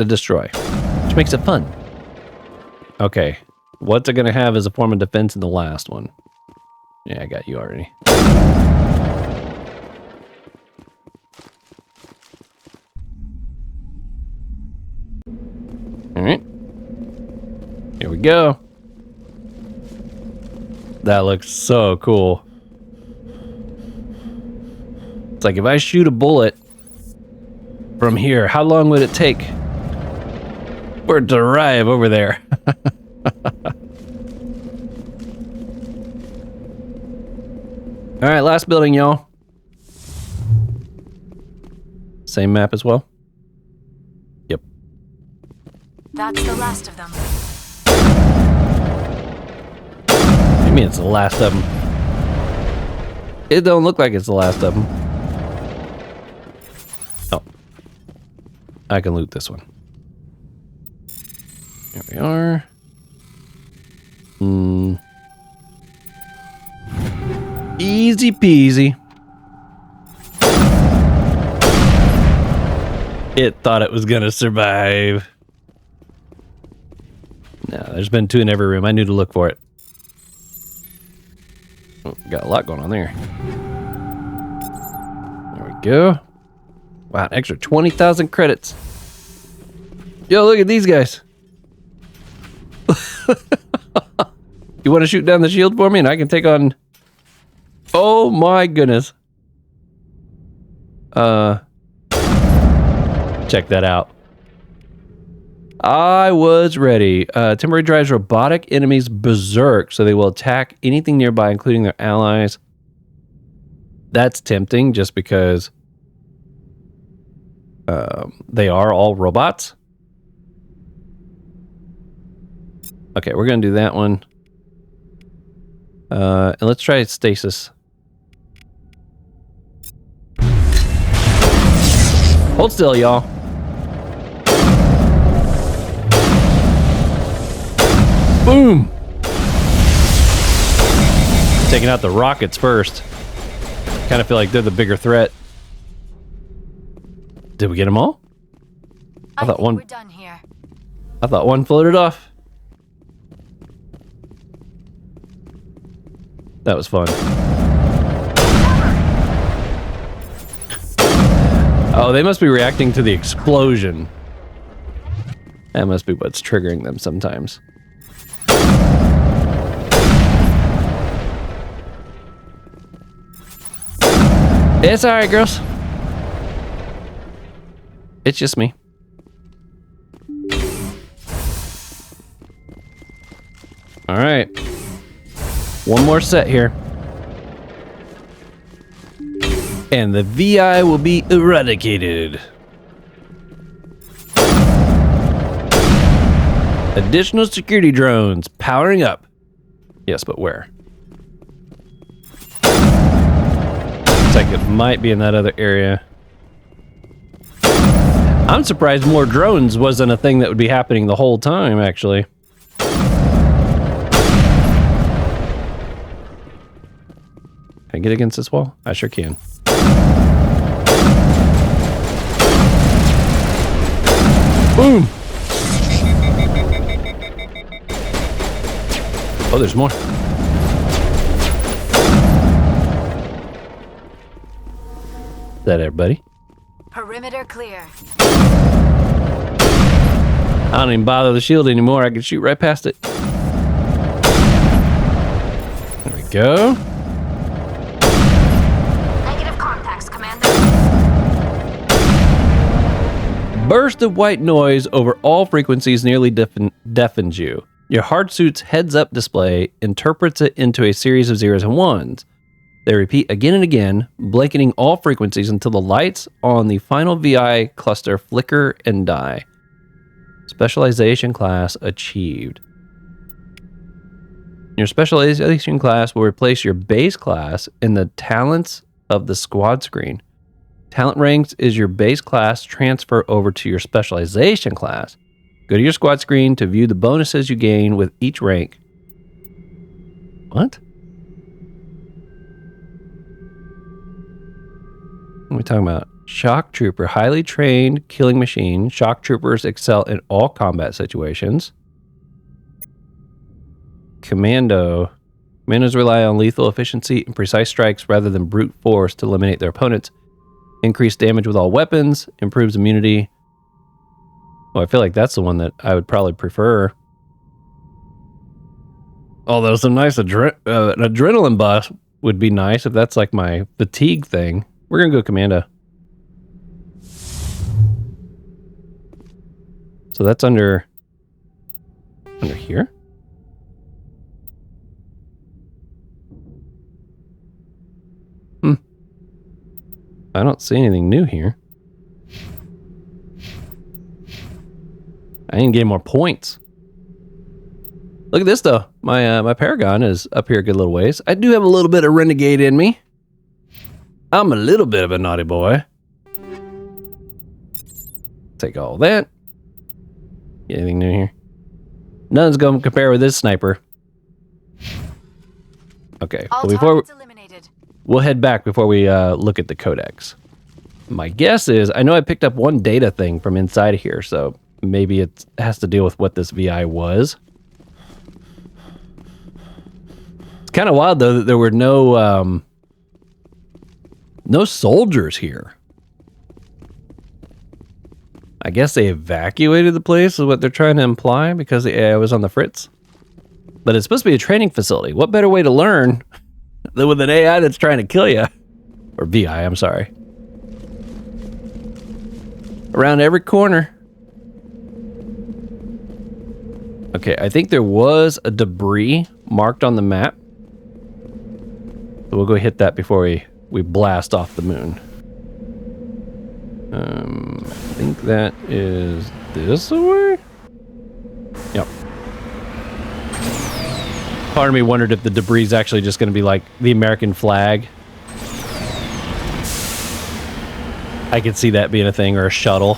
destroy, which makes it fun. Okay, what's it gonna have as a form of defense in the last one? Yeah, I got you already. All right, here we go. That looks so cool. It's like if I shoot a bullet from here, how long would it take for it to arrive over there? All right, last building, y'all. Same map as well? Yep. That's the last of them. What do you mean it's the last of them? It don't look like it's the last of them. Oh. I can loot this one. There we are. Easy peasy. It thought it was gonna survive. No, there's been two in every room. I knew to look for it. Oh, got a lot going on there. There we go. Wow, an extra 20,000 credits. Yo, look at these guys. You want to shoot down the shield for me and I can take on... Oh my goodness. Check that out. I was ready. Temporary drives robotic enemies berserk, so they will attack anything nearby, including their allies. That's tempting, just because they are all robots. Okay, we're gonna do that one. And let's try stasis. Hold still, y'all. Boom! Taking out the rockets first. Kind of feel like they're the bigger threat. Did we get them all? I thought one. We're done here. I thought one floated off. That was fun. Oh, they must be reacting to the explosion. That must be what's triggering them sometimes. It's alright, girls. It's just me. Alright. One more set here. And the VI will be eradicated. Additional security drones powering up. Yes, but where? Looks like it might be in that other area. I'm surprised more drones wasn't a thing that would be happening the whole time, actually. Can I get against this wall? I sure can. Boom! Oh, there's more. Is that everybody? Perimeter clear. I don't even bother the shield anymore. I can shoot right past it. There we go. Negative contacts, Commander. Burst of white noise over all frequencies nearly deafens you. Your hard suit's heads-up display interprets it into a series of zeros and ones. They repeat again and again, blanketing all frequencies until the lights on the final VI cluster flicker and die. Specialization class achieved. Your specialization class will replace your base class in the talents of the squad screen. Talent ranks is your base class transfer over to your specialization class. Go to your squad screen to view the bonuses you gain with each rank. What? What are we talking about? Shock Trooper, highly trained killing machine. Shock Troopers excel in all combat situations. Commandos rely on lethal efficiency and precise strikes rather than brute force to eliminate their opponents. Increased damage with all weapons, improves immunity. Well, I feel like that's the one that I would probably prefer. Although some nice an adrenaline buff would be nice if that's like my fatigue thing. We're gonna go Commando. So that's under here? I don't see anything new here. I didn't get more points. Look at this though. My Paragon is up here a good little ways. I do have a little bit of Renegade in me. I'm a little bit of a naughty boy. Take all that. Get anything new here? None's going to compare with this sniper. Okay, well, before we'll head back before we look at the codex. My guess is, I know I picked up one data thing from inside of here, so maybe it has to deal with what this VI was. It's kind of wild though that there were no soldiers here. I guess they evacuated the place is what they're trying to imply because the AI was on the fritz. But it's supposed to be a training facility. What better way to learn than with an AI that's trying to kill you? Or VI, I'm sorry. Around every corner. Okay, I think there was a debris marked on the map. So we'll go hit that before we blast off the moon. I think that is this way? Yep. Part of me wondered if the debris is actually just going to be like the American flag. I could see that being a thing, or a shuttle.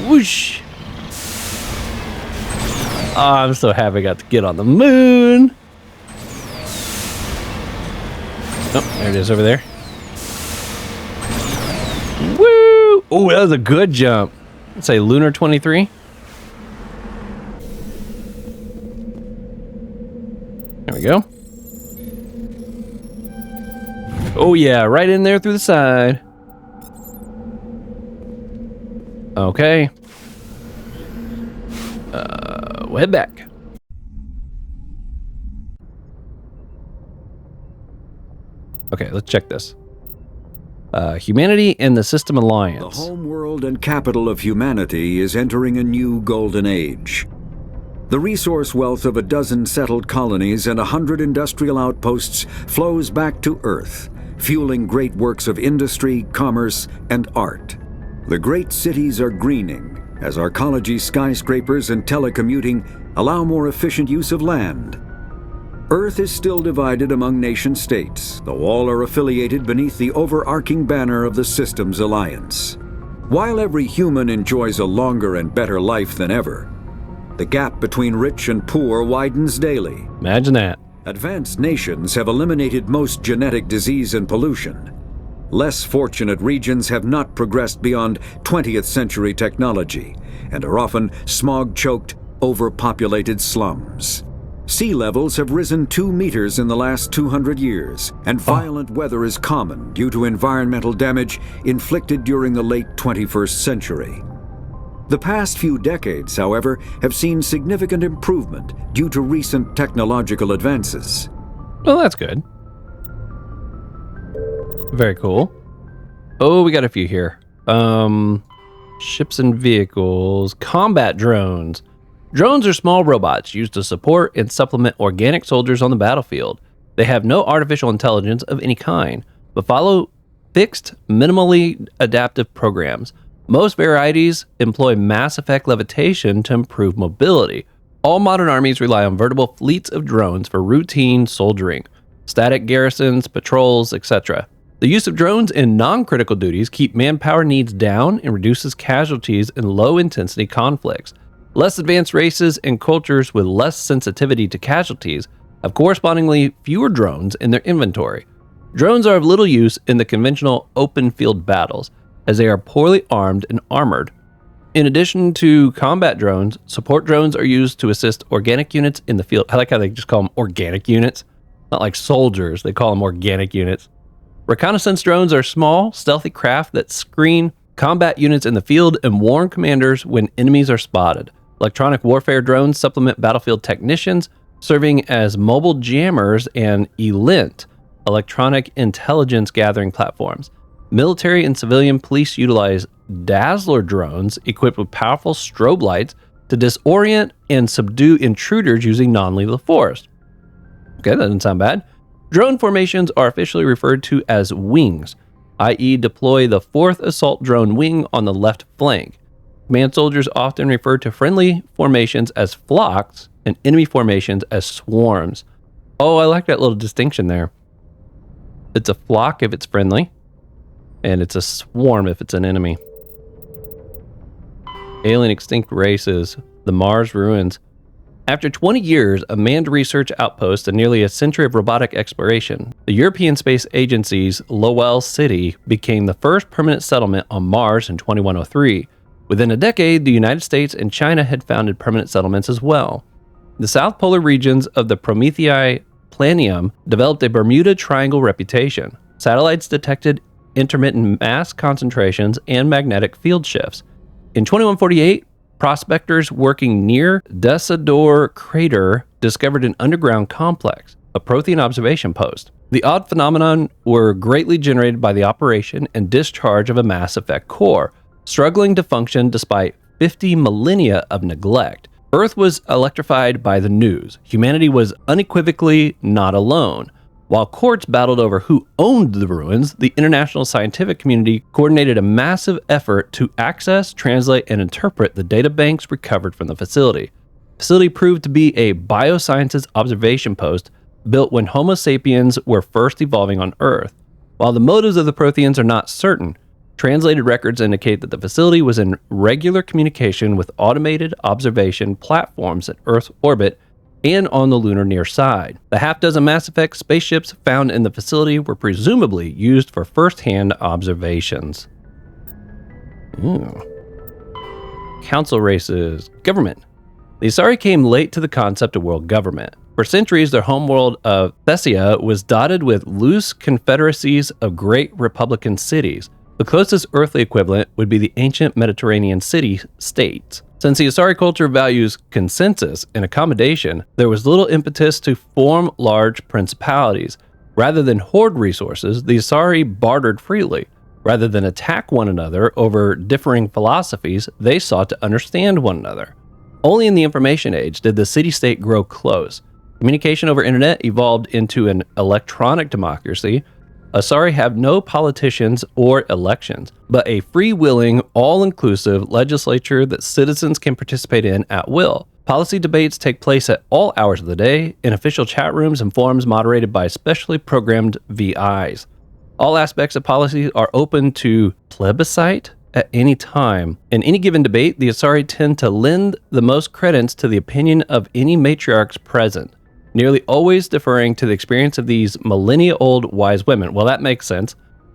Whoosh! Oh, I'm so happy I got to get on the moon. There it is over there. Woo! Oh, that was a good jump. Let's say Lunar 23. There we go. Oh yeah, right in there through the side. Okay. We'll head back. Okay, let's check this. Humanity and the System Alliance. The home world and capital of humanity is entering a new golden age. The resource wealth of a dozen settled colonies and 100 industrial outposts flows back to Earth, fueling great works of industry, commerce, and art. The great cities are greening as arcology skyscrapers and telecommuting allow more efficient use of land. Earth is still divided among nation-states, though all are affiliated beneath the overarching banner of the Systems Alliance. While every human enjoys a longer and better life than ever, the gap between rich and poor widens daily. Imagine that. Advanced nations have eliminated most genetic disease and pollution. Less fortunate regions have not progressed beyond 20th century technology and are often smog-choked, overpopulated slums. Sea levels have risen 2 meters in the last 200 years, and violent weather is common due to environmental damage inflicted during the late 21st century. The past few decades, however, have seen significant improvement due to recent technological advances. Well, that's good. Very cool. Oh, we got a few here. Ships and vehicles. Combat drones. Drones are small robots used to support and supplement organic soldiers on the battlefield. They have no artificial intelligence of any kind, but follow fixed, minimally adaptive programs. Most varieties employ Mass Effect levitation to improve mobility. All modern armies rely on vertical fleets of drones for routine soldiering, static garrisons, patrols, etc. The use of drones in non-critical duties keep manpower needs down and reduces casualties in low-intensity conflicts. Less advanced races and cultures with less sensitivity to casualties have correspondingly fewer drones in their inventory. Drones are of little use in the conventional open field battles, as they are poorly armed and armored. In addition to combat drones, support drones are used to assist organic units in the field. I like how they just call them organic units. Not like soldiers, they call them organic units. Reconnaissance drones are small, stealthy craft that screen combat units in the field and warn commanders when enemies are spotted. Electronic warfare drones supplement battlefield technicians, serving as mobile jammers and ELINT, electronic intelligence gathering platforms. Military and civilian police utilize Dazzler drones equipped with powerful strobe lights to disorient and subdue intruders using non-lethal force. Okay, that doesn't sound bad. Drone formations are officially referred to as wings, i.e. deploy the 4th Assault Drone Wing on the left flank. Command soldiers often refer to friendly formations as flocks and enemy formations as swarms. Oh, I like that little distinction there. It's a flock if it's friendly, and it's a swarm if it's an enemy. Alien extinct races, the Mars ruins. After 20 years of manned research outposts and nearly a century of robotic exploration, the European Space Agency's Lowell City became the first permanent settlement on Mars in 2103. Within a decade, the United States and China had founded permanent settlements as well. The South Polar regions of the Prometheus Planium developed a Bermuda Triangle reputation. Satellites detected intermittent mass concentrations and magnetic field shifts. In 2148, prospectors working near Decidor Crater discovered an underground complex, a Prothean observation post. The odd phenomenon were greatly generated by the operation and discharge of a Mass Effect core, struggling to function despite 50 millennia of neglect. Earth was electrified by the news. Humanity was unequivocally not alone. While courts battled over who owned the ruins, the international scientific community coordinated a massive effort to access, translate, and interpret the data banks recovered from the facility. The facility proved to be a biosciences observation post built when Homo sapiens were first evolving on Earth. While the motives of the Protheans are not certain, translated records indicate that the facility was in regular communication with automated observation platforms in Earth's orbit and on the lunar near side. The half-dozen Mass Effect spaceships found in the facility were presumably used for first-hand observations. Ooh. Council races. Government. The Asari came late to the concept of world government. For centuries, their homeworld of Thessia was dotted with loose confederacies of great republican cities. The closest earthly equivalent would be the ancient Mediterranean city-states. Since the Asari culture values consensus and accommodation, there was little impetus to form large principalities. Rather than hoard resources, the Asari bartered freely. Rather than attack one another over differing philosophies, they sought to understand one another. Only in the information age did the city-state grow close. Communication over internet evolved into an electronic democracy. Asari have no politicians or elections, but a freewheeling, all-inclusive legislature that citizens can participate in at will. Policy debates take place at all hours of the day, in official chat rooms and forums moderated by specially programmed VIs. All aspects of policy are open to plebiscite at any time. In any given debate, the Asari tend to lend the most credence to the opinion of any matriarchs present, nearly always deferring to the experience of these millennia-old wise women. Well, that makes sense.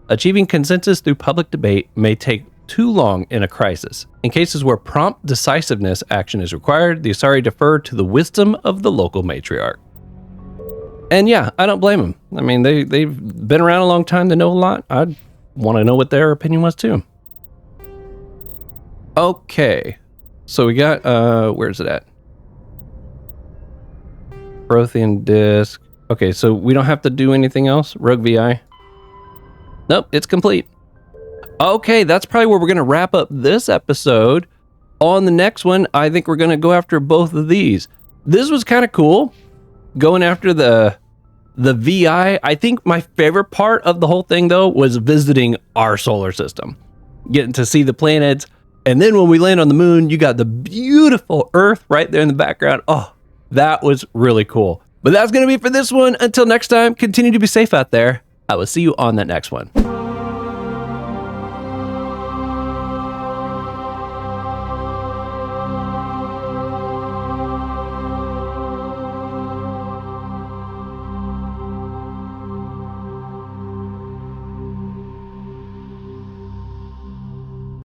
Achieving consensus through public debate may take too long in a crisis. In cases where prompt decisiveness action is required, the Asari defer to the wisdom of the local matriarch. And yeah, I don't blame them. I mean, they've been around a long time, they know a lot. I'd want to know what their opinion was too. Okay, so we got, where's it at? Prothean disk. Okay, so we don't have to do anything else? Rogue VI? Nope, it's complete. Okay, that's probably where we're going to wrap up this episode. On the next one, I think we're going to go after both of these. This was kind of cool, going after the VI. I think my favorite part of the whole thing, though, was visiting our solar system. Getting to see the planets. And then when we land on the moon, you got the beautiful Earth right there in the background. Oh, that was really cool. But that's going to be it for this one. Until next time, continue to be safe out there. I will see you on that next one.